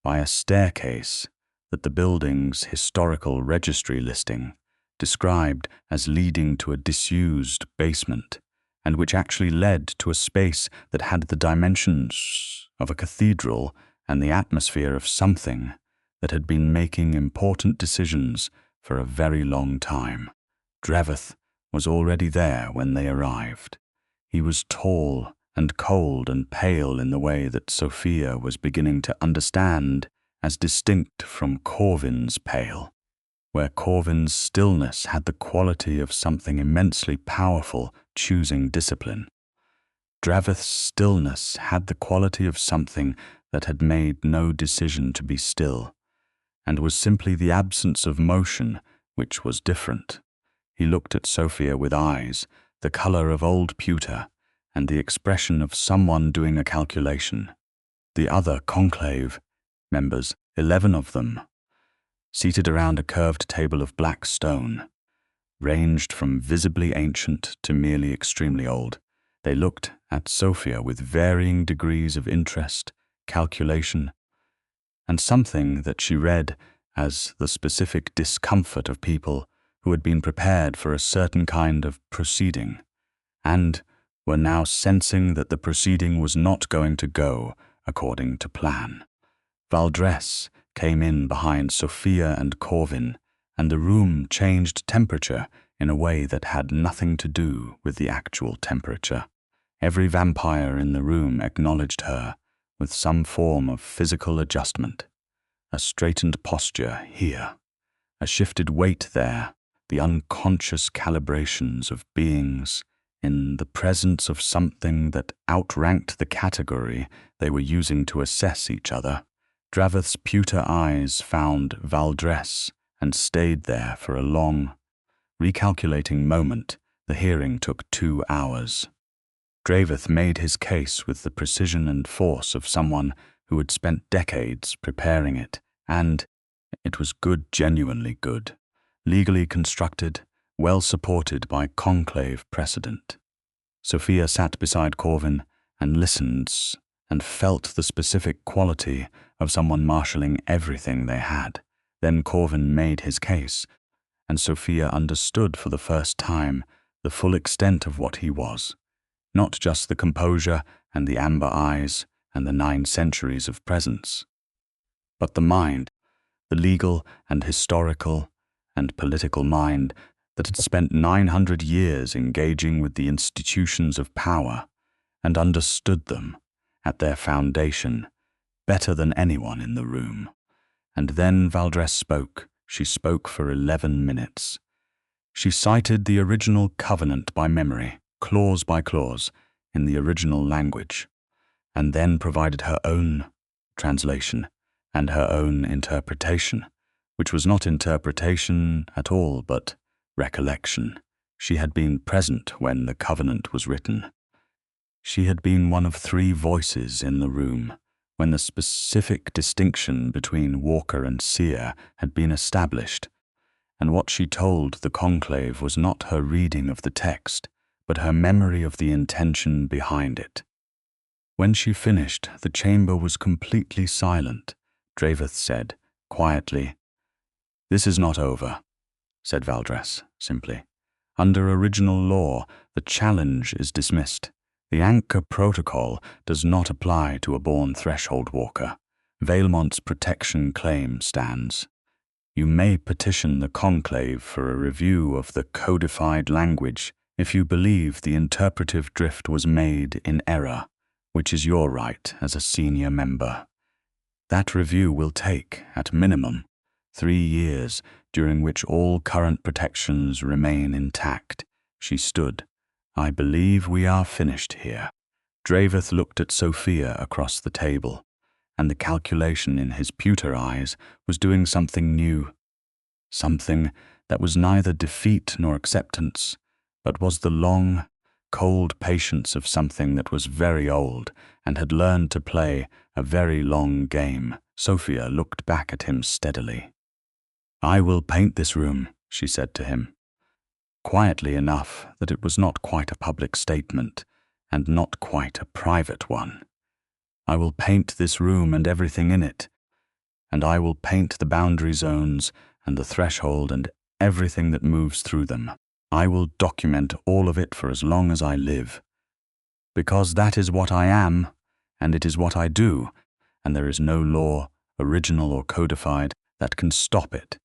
by a staircase that the building's historical registry listing described as leading to a disused basement, and which actually led to a space that had the dimensions of a cathedral and the atmosphere of something that had been making important decisions for a very long time. Dreveth was already there when they arrived. He was tall and cold and pale in the way that Sophia was beginning to understand as distinct from Corvin's pale, where Corvin's stillness had the quality of something immensely powerful choosing discipline. Dreveth's stillness had the quality of something that had made no decision to be still, and was simply the absence of motion, which was different. He looked at Sophia with eyes, the color of old pewter, and the expression of someone doing a calculation. The other conclave members, 11 of them, seated around a curved table of black stone, ranged from visibly ancient to merely extremely old. They looked at Sophia with varying degrees of interest, calculation, and something that she read as the specific discomfort of people who had been prepared for a certain kind of proceeding, and were now sensing that the proceeding was not going to go according to plan. Valdres came in behind Sophia and Corvin, and the room changed temperature in a way that had nothing to do with the actual temperature. Every vampire in the room acknowledged her with some form of physical adjustment. A straightened posture here, a shifted weight there, the unconscious calibrations of beings in the presence of something that outranked the category they were using to assess each other. Dreveth's pewter eyes found Valdres and stayed there for a long, recalculating moment. The hearing took 2 hours. Dreveth made his case with the precision and force of someone who had spent decades preparing it, and it was good, genuinely good, legally constructed, well supported by conclave precedent. Sophia sat beside Corvin and listened and felt the specific quality of someone marshalling everything they had. Then Corvin made his case, and Sophia understood for the first time the full extent of what he was. Not just the composure and the amber eyes and the 9 centuries of presence, but the mind, the legal and historical and political mind that had spent 900 years engaging with the institutions of power and understood them at their foundation better than anyone in the room. And then Valdres spoke. She spoke for 11 minutes. She cited the original covenant by memory, clause by clause, in the original language, and then provided her own translation and her own interpretation, which was not interpretation at all, but recollection. She had been present when the covenant was written. She had been one of 3 voices in the room when the specific distinction between walker and seer had been established, and what she told the conclave was not her reading of the text, but her memory of the intention behind it. When she finished, the chamber was completely silent. Dreveth said, quietly, "This is not over," said Valdres, simply. "Under original law, the challenge is dismissed. The Anchor Protocol does not apply to a born threshold walker. Valemont's protection claim stands. You may petition the conclave for a review of the codified language if you believe the interpretive drift was made in error, which is your right as a senior member. That review will take, at minimum, 3 years, during which all current protections remain intact." She stood. "I believe we are finished here." Dreveth looked at Sophia across the table, and the calculation in his pewter eyes was doing something new, something that was neither defeat nor acceptance, but was the long, cold patience of something that was very old and had learned to play a very long game. Sophia looked back at him steadily. "I will paint this room," she said to him, quietly enough that it was not quite a public statement and not quite a private one. "I will paint this room and everything in it, and I will paint the boundary zones and the threshold and everything that moves through them. I will document all of it for as long as I live, because that is what I am, and it is what I do, and there is no law, original or codified, that can stop it.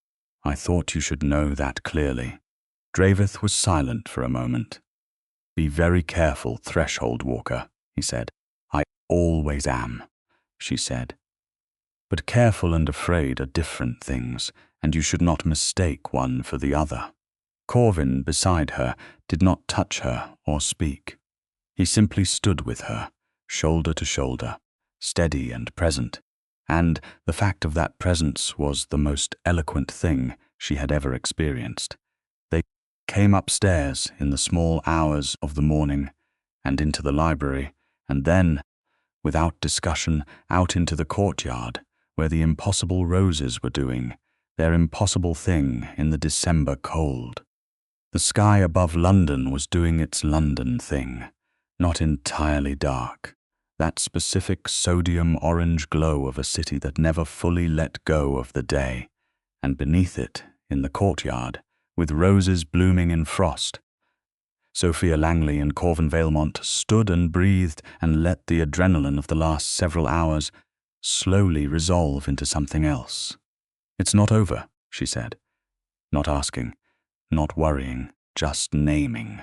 I thought you should know that clearly. Dravith was silent for a moment. Be very careful, threshold walker, he said. I always am, she said. But careful and afraid are different things, and you should not mistake one for the other. Corvin, beside her, did not touch her or speak. He simply stood with her, shoulder to shoulder, steady and present, and the fact of that presence was the most eloquent thing she had ever experienced. They came upstairs in the small hours of the morning and into the library, and then, without discussion, out into the courtyard, where the impossible roses were doing their impossible thing in the December cold. The sky above London was doing its London thing, not entirely dark, that specific sodium-orange glow of a city that never fully let go of the day, and beneath it, in the courtyard, with roses blooming in frost, Sophia Langley and Corvin Valemont stood and breathed and let the adrenaline of the last several hours slowly resolve into something else. It's not over, she said. Not asking, not worrying, just naming.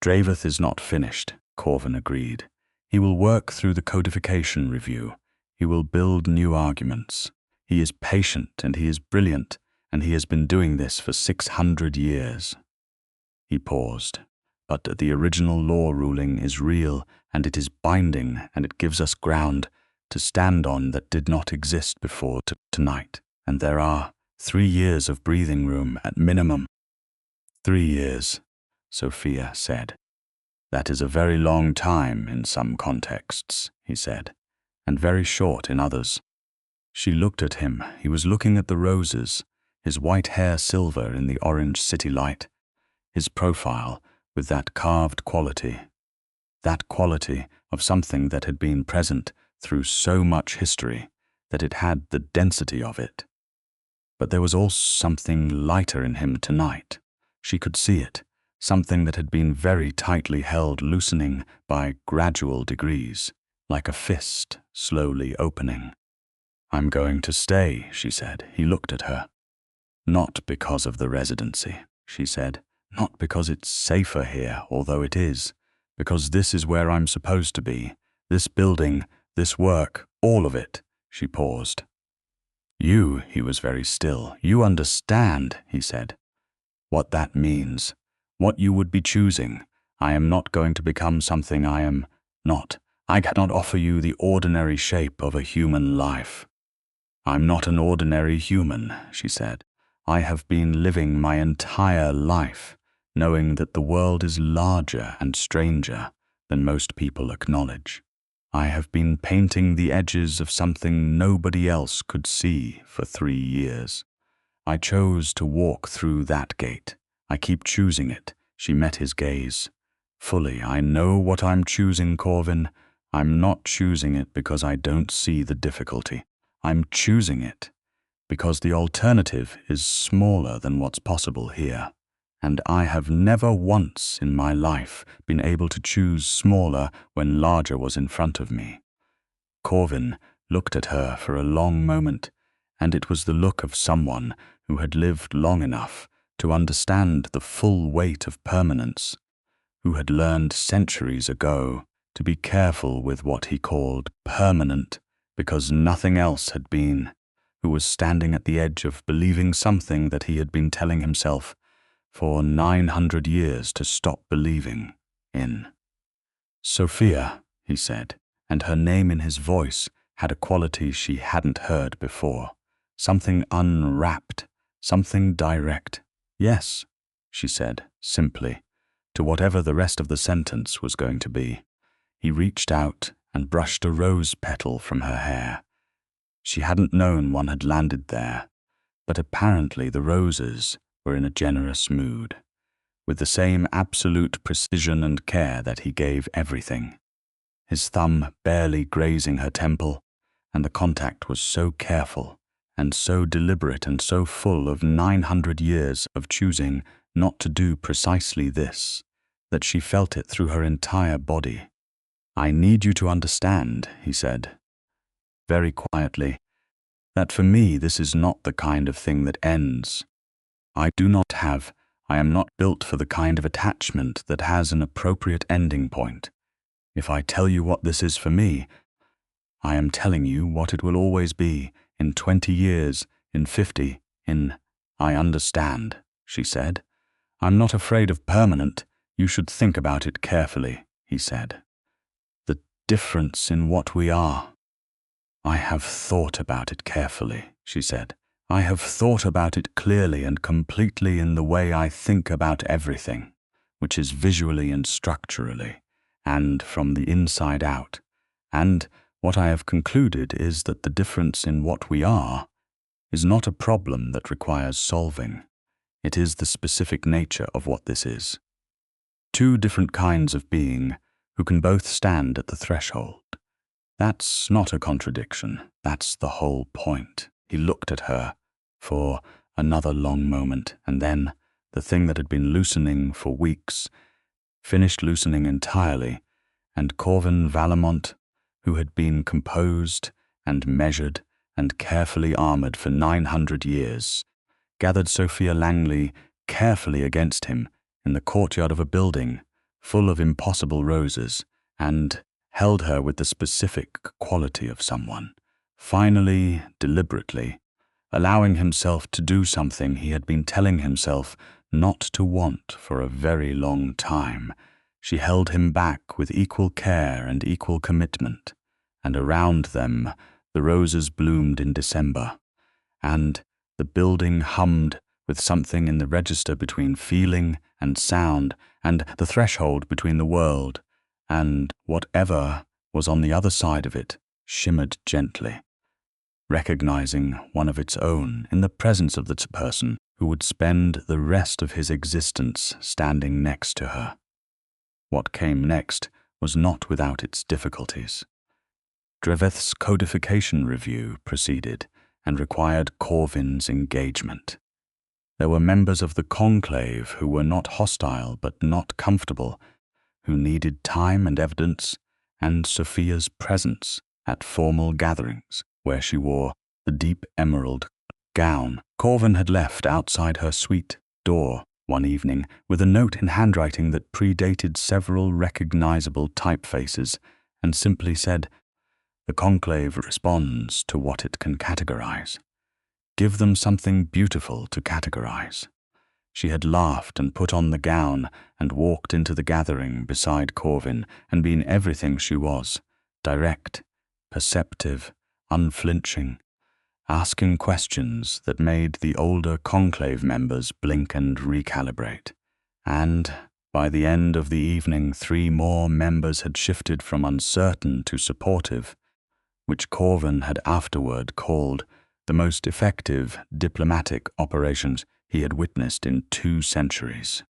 Dravith is not finished, Corvin agreed. He will work through the codification review. He will build new arguments. He is patient and he is brilliant, and he has been doing this for 600 years. He paused. But the original law ruling is real, and it is binding, and it gives us ground to stand on that did not exist before tonight. And there are 3 years of breathing room at minimum. 3 years, Sophia said. That is a very long time in some contexts, he said, and very short in others. She looked at him. He was looking at the roses, his white hair silver in the orange city light, his profile with that carved quality of something that had been present through so much history that it had the density of it. But there was also something lighter in him tonight. She could see it, something that had been very tightly held, loosening by gradual degrees, like a fist slowly opening. I'm going to stay, she said. He looked at her. Not because of the residency, she said. Not because it's safer here, although it is. Because this is where I'm supposed to be. This building, this work, all of it. She paused. You, he was very still. You understand, he said. What that means. What you would be choosing. I am not going to become something I am not. I cannot offer you the ordinary shape of a human life. I'm not an ordinary human, she said. I have been living my entire life, knowing that the world is larger and stranger than most people acknowledge. I have been painting the edges of something nobody else could see for 3 years. I chose to walk through that gate. I keep choosing it. She met his gaze. Fully, I know what I'm choosing, Corvin. I'm not choosing it because I don't see the difficulty. I'm choosing it because the alternative is smaller than what's possible here. And I have never once in my life been able to choose smaller when larger was in front of me. Corvin looked at her for a long moment, and it was the look of someone who had lived long enough to understand the full weight of permanence, who had learned centuries ago to be careful with what he called permanent because nothing else had been, who was standing at the edge of believing something that he had been telling himself for 900 years to stop believing in. Sophia, he said, and her name in his voice had a quality she hadn't heard before, something unwrapped, something direct. Yes, she said, simply, to whatever the rest of the sentence was going to be. He reached out and brushed a rose petal from her hair. She hadn't known one had landed there, but apparently the roses were in a generous mood, with the same absolute precision and care that he gave everything. His thumb barely grazing her temple, and the contact was so careful and so deliberate and so full of 900 years of choosing not to do precisely this, that she felt it through her entire body. I need you to understand, he said, very quietly, that for me this is not the kind of thing that ends. I am not built for the kind of attachment that has an appropriate ending point. If I tell you what this is for me, I am telling you what it will always be, in 20 years, in 50, I understand, she said. I'm not afraid of permanent. You should think about it carefully, he said. The difference in what we are. I have thought about it carefully, she said. I have thought about it clearly and completely in the way I think about everything, which is visually and structurally, and from the inside out. And what I have concluded is that the difference in what we are is not a problem that requires solving. It is the specific nature of what this is. Two different kinds of being who can both stand at the threshold. That's not a contradiction. That's the whole point. He looked at her for another long moment, and then the thing that had been loosening for weeks finished loosening entirely, and Corvin Valemont, who had been composed and measured and carefully armored for 900 years, gathered Sophia Langley carefully against him in the courtyard of a building full of impossible roses, and held her with the specific quality of someone, finally, deliberately, allowing himself to do something he had been telling himself not to want for a very long time. She held him back with equal care and equal commitment, and around them the roses bloomed in December, and the building hummed with something in the register between feeling and sound, and the threshold between the world and whatever was on the other side of it shimmered gently, recognizing one of its own in the presence of the person who would spend the rest of his existence standing next to her. What came next was not without its difficulties. Dreveth's codification review proceeded and required Corvin's engagement. There were members of the conclave who were not hostile but not comfortable, who needed time and evidence and Sophia's presence at formal gatherings where she wore the deep emerald gown Corvin had left outside her suite door one evening with a note in handwriting that predated several recognizable typefaces and simply said, "The conclave responds to what it can categorize. Give them something beautiful to categorize." She had laughed and put on the gown and walked into the gathering beside Corvin and been everything she was, direct, perceptive, unflinching, asking questions that made the older conclave members blink and recalibrate. And by the end of the evening, 3 more members had shifted from uncertain to supportive, which Corvin had afterward called the most effective diplomatic operations he had witnessed in 2 centuries.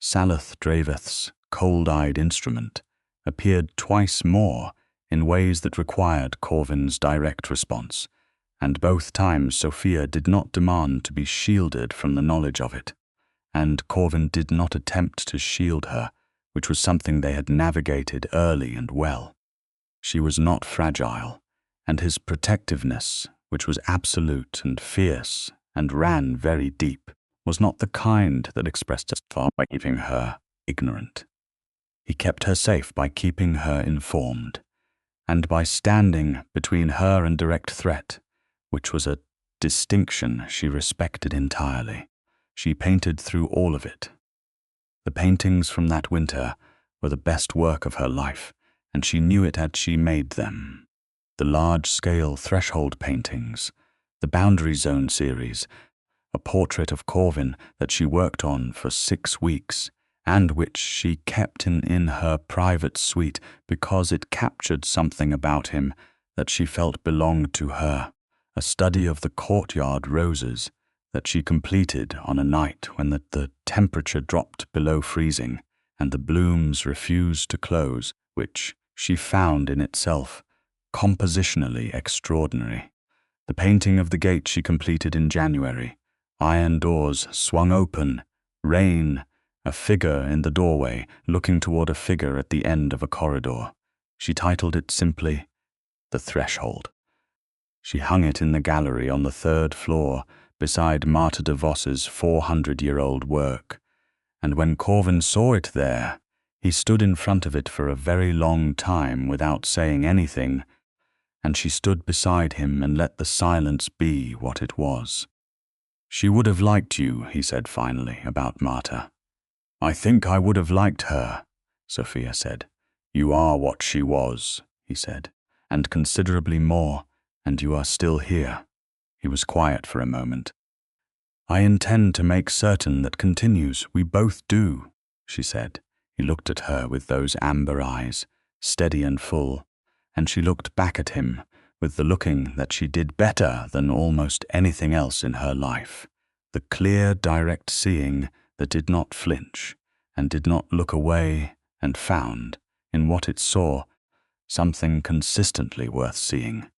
Saleth Dreveth's cold-eyed instrument appeared twice more in ways that required Corvin's direct response, and both times Sophia did not demand to be shielded from the knowledge of it, and Corvin did not attempt to shield her, which was something they had navigated early and well. She was not fragile, and his protectiveness, which was absolute and fierce and ran very deep, was not the kind that expressed itself by keeping her ignorant. He kept her safe by keeping her informed, and by standing between her and direct threat, which was a distinction she respected entirely. She painted through all of it. The paintings from that winter were the best work of her life, and she knew it as she made them. The large-scale threshold paintings, the Boundary Zone series, a portrait of Corvin that she worked on for 6 weeks, and which she kept in her private suite because it captured something about him that she felt belonged to her, a study of the courtyard roses that she completed on a night when the temperature dropped below freezing and the blooms refused to close, which she found in itself compositionally extraordinary. The painting of the gate she completed in January. Iron doors swung open, rain, a figure in the doorway looking toward a figure at the end of a corridor. She titled it simply, "The Threshold." She hung it in the gallery on the 3rd floor beside Marta de Vos's 400-year-old work, and when Corvin saw it there, he stood in front of it for a very long time without saying anything, and she stood beside him and let the silence be what it was. "She would have liked you," he said finally, about Marta. "I think I would have liked her," Sophia said. "You are what she was," he said, "and considerably more, and you are still here." He was quiet for a moment. "I intend to make certain that continues. We both do," she said. He looked at her with those amber eyes, steady and full, and she looked back at him with the looking that she did better than almost anything else in her life, the clear, direct seeing that did not flinch and did not look away, and found, in what it saw, something consistently worth seeing.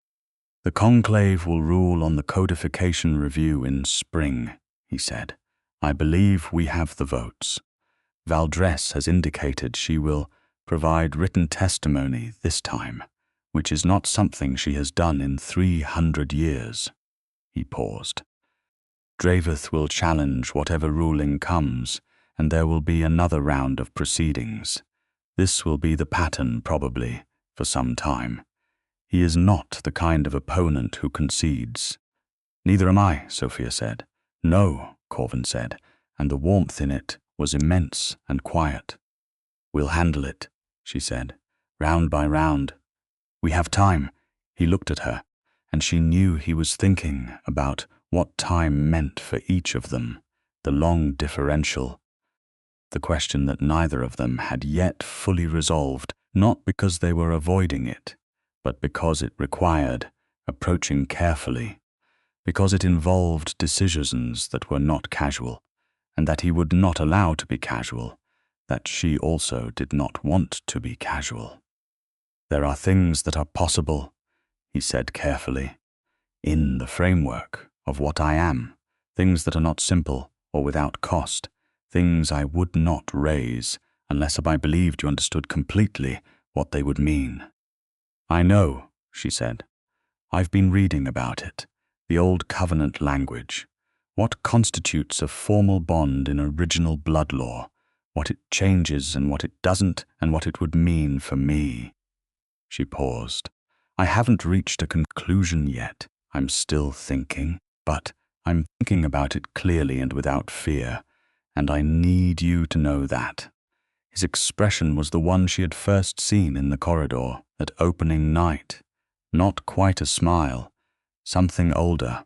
"The conclave will rule on the codification review in spring," he said. "I believe we have the votes. Valdres has indicated she will provide written testimony this time, which is not something she has done in 300 years. He paused. "Draveth will challenge whatever ruling comes, and there will be another round of proceedings. This will be the pattern, probably, for some time. He is not the kind of opponent who concedes." "Neither am I," Sophia said. "No," Corvin said, and the warmth in it was immense and quiet. "We'll handle it," she said, "round by round. We have time." He looked at her, and she knew he was thinking about what time meant for each of them, the long differential, the question that neither of them had yet fully resolved, not because they were avoiding it, but because it required approaching carefully, because it involved decisions that were not casual, and that he would not allow to be casual, that she also did not want to be casual. "There are things that are possible," he said carefully, "in the framework of what I am, things that are not simple or without cost, things I would not raise unless I believed you understood completely what they would mean." "I know," she said. "I've been reading about it, the old covenant language, what constitutes a formal bond in original blood law, what it changes and what it doesn't, and what it would mean for me." She paused. "I haven't reached a conclusion yet. I'm still thinking, but I'm thinking about it clearly and without fear, and I need you to know that." His expression was the one she had first seen in the corridor that opening night. Not quite a smile, something older,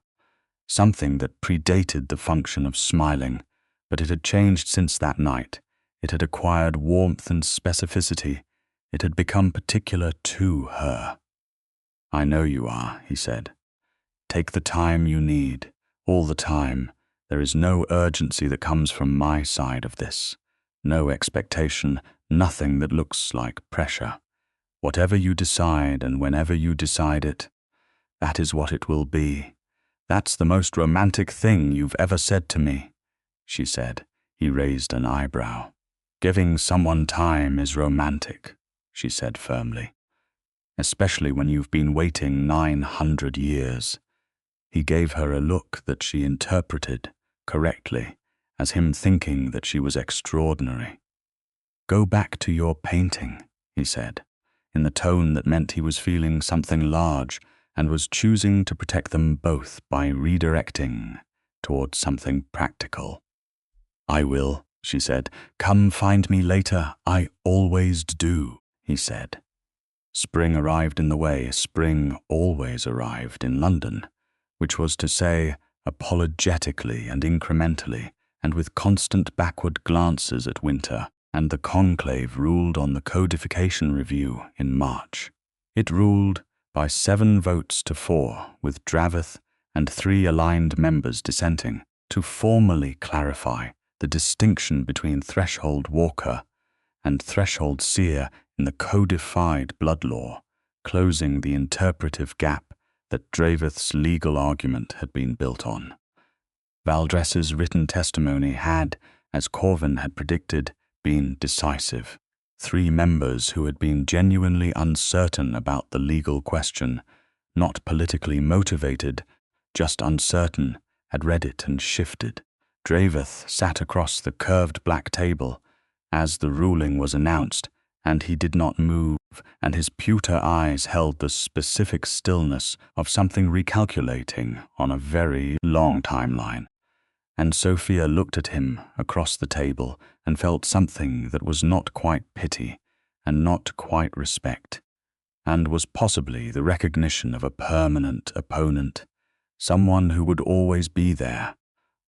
something that predated the function of smiling, but it had changed since that night. It had acquired warmth and specificity. It had become particular to her. "I know you are," he said. "Take the time you need, all the time. There is no urgency that comes from my side of this. No expectation, nothing that looks like pressure. Whatever you decide and whenever you decide it, that is what it will be. That's the most romantic thing you've ever said to me," she said. He raised an eyebrow. "Giving someone time is romantic," she said firmly. "Especially when you've been waiting 900 years. He gave her a look that she interpreted correctly as him thinking that she was extraordinary. "Go back to your painting," he said, in the tone that meant he was feeling something large and was choosing to protect them both by redirecting towards something practical. "I will," she said. "Come find me later. I always do," he said. Spring arrived in the way spring always arrived in London, which was to say, apologetically and incrementally, and with constant backward glances at winter, and the conclave ruled on the codification review in March. It ruled by 7 votes to 4, with Draveth and 3 aligned members dissenting, to formally clarify the distinction between threshold walker and threshold seer in the codified blood law, closing the interpretive gap that Draveth's legal argument had been built on. Valdres's written testimony had, as Corvin had predicted, been decisive. 3 members who had been genuinely uncertain about the legal question not politically motivated, just uncertain, had read it and shifted. Draveth sat across the curved black table as the ruling was announced, and he did not move, and his pewter eyes held the specific stillness of something recalculating on a very long timeline. And Sophia looked at him across the table and felt something that was not quite pity and not quite respect, and was possibly the recognition of a permanent opponent, someone who would always be there,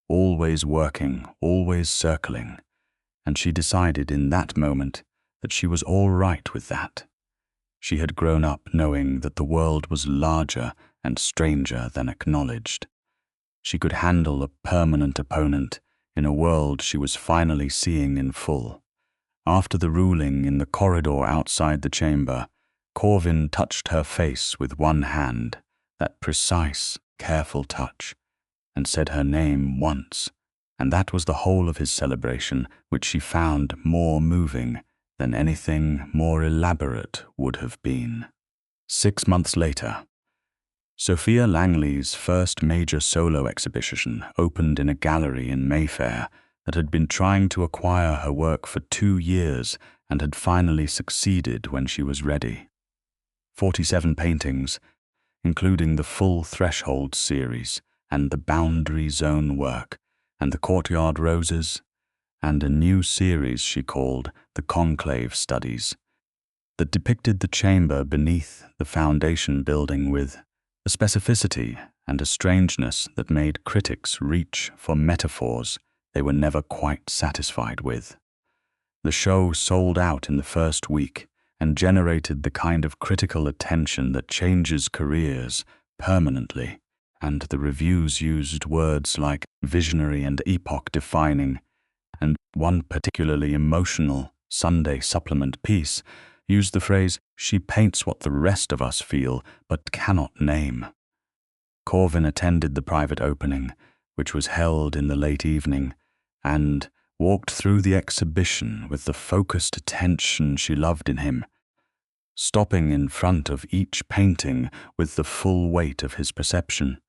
always working, always circling, and she decided in that moment that she was all right with that. She had grown up knowing that the world was larger and stranger than acknowledged. She could handle a permanent opponent in a world she was finally seeing in full. After the ruling in the corridor outside the chamber, Corvin touched her face with one hand, that precise, careful touch, and said her name once, and that was the whole of his celebration, which she found more moving than anything more elaborate would have been. 6 months later, Sophia Langley's first major solo exhibition opened in a gallery in Mayfair that had been trying to acquire her work for 2 years and had finally succeeded when she was ready. 47 paintings, including the full Threshold series and the Boundary Zone work and the Courtyard Roses, and a new series she called the Conclave Studies, that depicted the chamber beneath the foundation building with a specificity and a strangeness that made critics reach for metaphors they were never quite satisfied with. The show sold out in the first week and generated the kind of critical attention that changes careers permanently, and the reviews used words like visionary and epoch-defining, and one particularly emotional Sunday supplement piece used the phrase, "She paints what the rest of us feel but cannot name." Corvin attended the private opening, which was held in the late evening, and walked through the exhibition with the focused attention she loved in him, stopping in front of each painting with the full weight of his perception,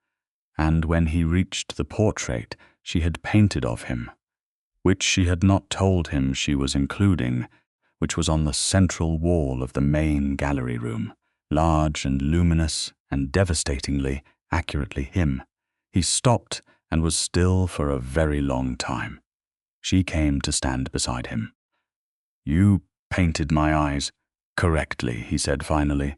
and when he reached the portrait she had painted of him, which she had not told him she was including, which was on the central wall of the main gallery room, large and luminous and devastatingly, accurately him, he stopped and was still for a very long time. She came to stand beside him. "You painted my eyes correctly," he said finally.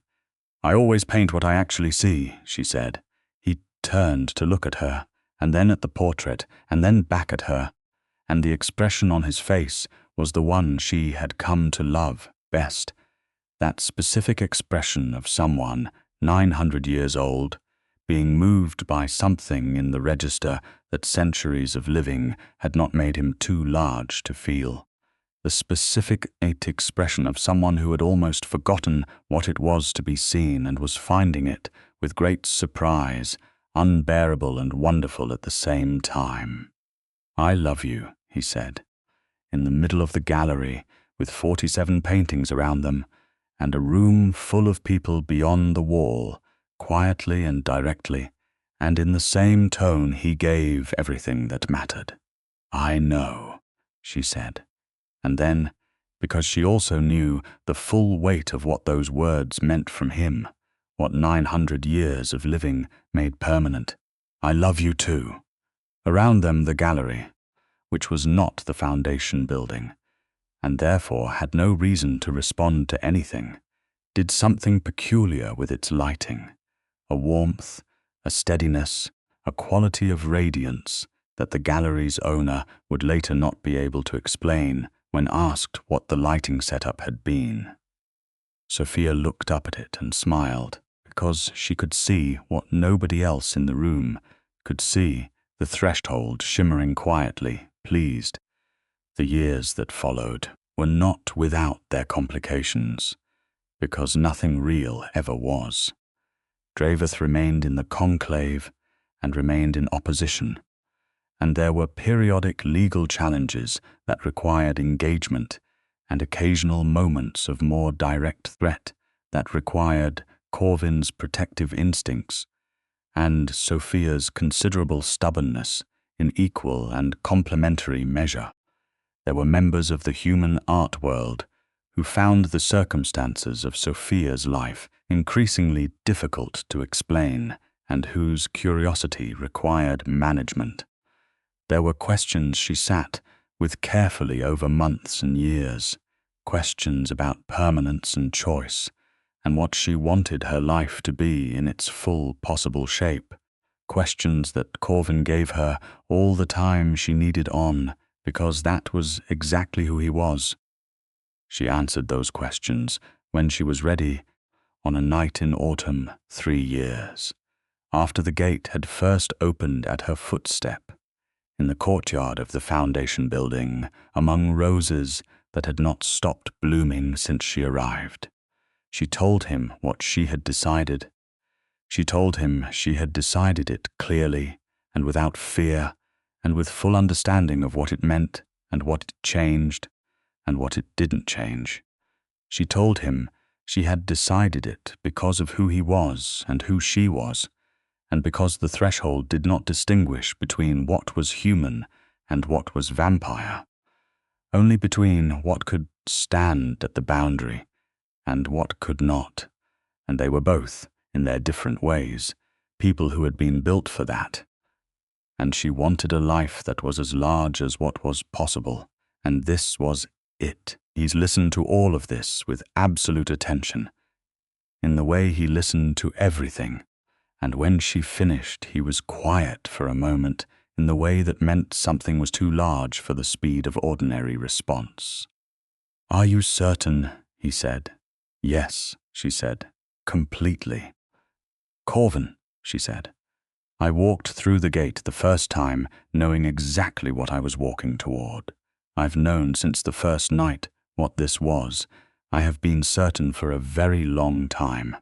"I always paint what I actually see," she said. He turned to look at her, and then at the portrait, and then back at her, and the expression on his face was the one she had come to love best, that specific expression of someone 900 years old, being moved by something in the register that centuries of living had not made him too large to feel. The specific expression of someone who had almost forgotten what it was to be seen and was finding it, with great surprise, unbearable and wonderful at the same time. "I love you," he said, in the middle of the gallery, with 47 paintings around them, and a room full of people beyond the wall, quietly and directly, and in the same tone he gave everything that mattered. "I know," she said. And then, because she also knew the full weight of what those words meant from him, what 900 years of living made permanent, "I love you too." Around them the gallery, which was not the foundation building, and therefore had no reason to respond to anything, did something peculiar with its lighting, a warmth, a steadiness, a quality of radiance that the gallery's owner would later not be able to explain when asked what the lighting setup had been. Sophia looked up at it and smiled, because she could see what nobody else in the room could see, the threshold shimmering quietly, pleased. The years that followed were not without their complications, because nothing real ever was. Draveth remained in the conclave and remained in opposition, and there were periodic legal challenges that required engagement and occasional moments of more direct threat that required Corvin's protective instincts, and Sophia's considerable stubbornness in equal and complementary measure. There were members of the human art world who found the circumstances of Sophia's life increasingly difficult to explain and whose curiosity required management. There were questions she sat with carefully over months and years, questions about permanence and choice, and what she wanted her life to be in its full possible shape, questions that Corvin gave her all the time she needed on, because that was exactly who he was. She answered those questions when she was ready, on a night in autumn 3 years, after the gate had first opened at her footstep, in the courtyard of the foundation building, among roses that had not stopped blooming since she arrived. She told him what she had decided. She told him she had decided it clearly and without fear and with full understanding of what it meant and what it changed and what it didn't change. She told him she had decided it because of who he was and who she was, and because the threshold did not distinguish between what was human and what was vampire, only between what could stand at the boundary and what could not, and they were both, in their different ways, people who had been built for that. And she wanted a life that was as large as what was possible, and this was it. He's listened to all of this with absolute attention, in the way he listened to everything, and when she finished he was quiet for a moment in the way that meant something was too large for the speed of ordinary response. "Are you certain?" he said. "Yes," she said, "completely." "Corvin," she said. "I walked through the gate the first time knowing exactly what I was walking toward. I've known since the first night what this was. I have been certain for a very long time.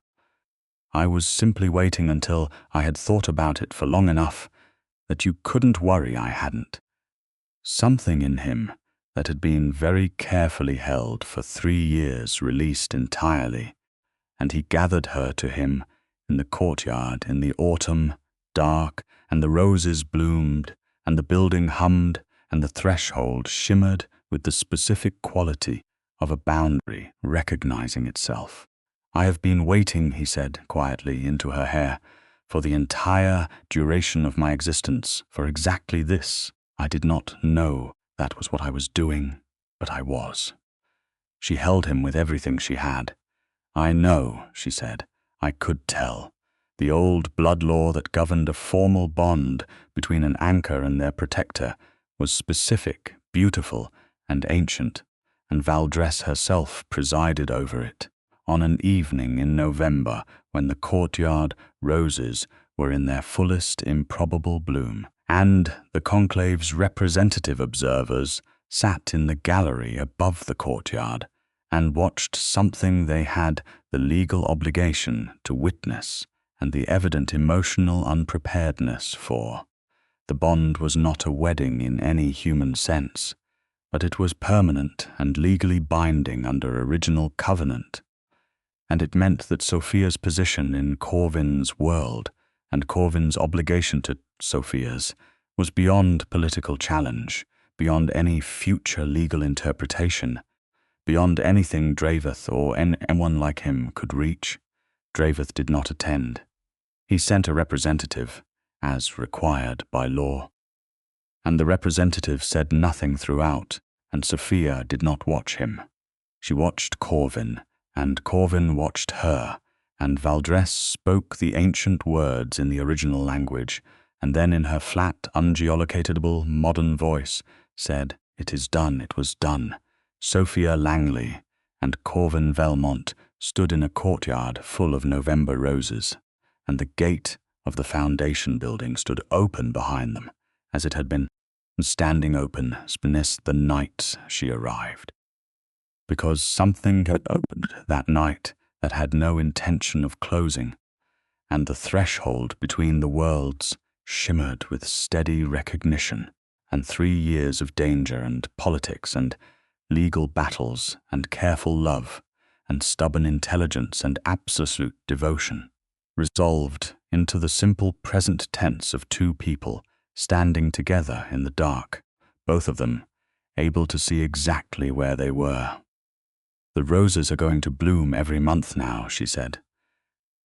I was simply waiting until I had thought about it for long enough that you couldn't worry I hadn't." Something in him that had been very carefully held for 3 years released entirely, and he gathered her to him in the courtyard in the autumn, dark, and the roses bloomed, and the building hummed, and the threshold shimmered with the specific quality of a boundary recognizing itself. "I have been waiting," he said quietly into her hair, "for the entire duration of my existence, for exactly this. I did not know that was what I was doing, but I was." She held him with everything she had. "I know," she said. "I could tell. The old blood law that governed a formal bond between an anchor and their protector was specific, beautiful, and ancient, and Valdress herself presided over it on an evening in November when the courtyard roses were in their fullest improbable bloom, and the conclave's representative observers sat in the gallery above the courtyard and watched something they had the legal obligation to witness and the evident emotional unpreparedness for. The bond was not a wedding in any human sense, but it was permanent and legally binding under original covenant, and it meant that Sophia's position in Corvin's world and Corvin's obligation to Sophia's was beyond political challenge, beyond any future legal interpretation, beyond anything Draveth or anyone like him could reach. Draveth did not attend. He sent a representative, as required by law. And the representative said nothing throughout, and Sophia did not watch him. She watched Corvin, and Corvin watched her, and Valdress spoke the ancient words in the original language, and then in her flat, ungeolocatable, modern voice said, "It is done, it was done." Sophia Langley and Corvin Valemont stood in a courtyard full of November roses, and the gate of the foundation building stood open behind them, as it had been standing open since the night she arrived. Because something had opened that night that had no intention of closing, and the threshold between the worlds shimmered with steady recognition, and 3 years of danger and politics and legal battles and careful love, and stubborn intelligence and absolute devotion, resolved into the simple present tense of two people standing together in the dark, both of them able to see exactly where they were. "The roses are going to bloom every month now," she said.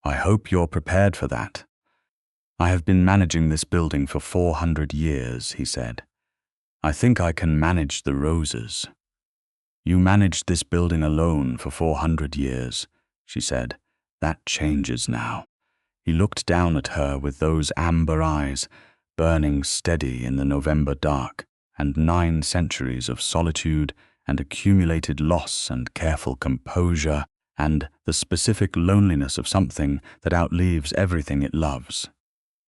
"I hope you're prepared for that." "I have been managing this building for 400 years, he said. "I think I can manage the roses." "You managed this building alone for 400 years, she said. "That changes now." He looked down at her with those amber eyes, burning steady in the November dark, and 9 centuries of solitude and accumulated loss and careful composure and the specific loneliness of something that outlives everything it loves.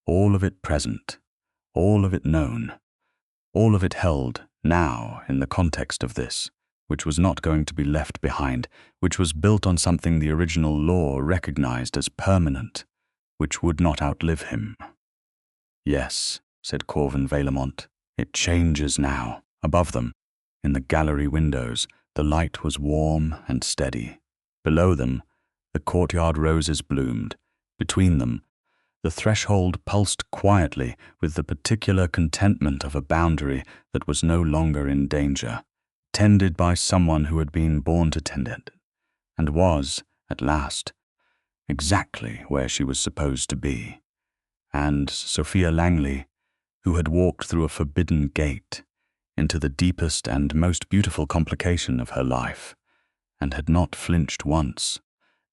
All of it present, all of it known, all of it held now in the context of this, which was not going to be left behind, which was built on something the original law recognized as permanent, which would not outlive him. "Yes," said Corvin Valemont, "it changes now." Above them, in the gallery windows, the light was warm and steady. Below them, the courtyard roses bloomed. Between them, the threshold pulsed quietly with the particular contentment of a boundary that was no longer in danger, tended by someone who had been born to tend it, and was, at last, exactly where she was supposed to be. And Sophia Langley, who had walked through a forbidden gate into the deepest and most beautiful complication of her life, and had not flinched once,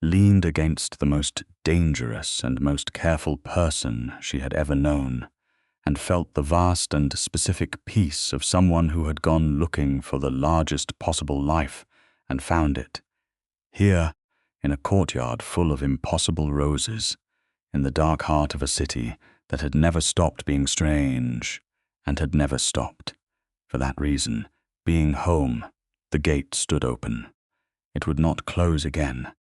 leaned against the most dangerous and most careful person she had ever known, and felt the vast and specific peace of someone who had gone looking for the largest possible life and found it, here, in a courtyard full of impossible roses, in the dark heart of a city that had never stopped being strange, and had never stopped. For that reason, being home, the gate stood open. It would not close again.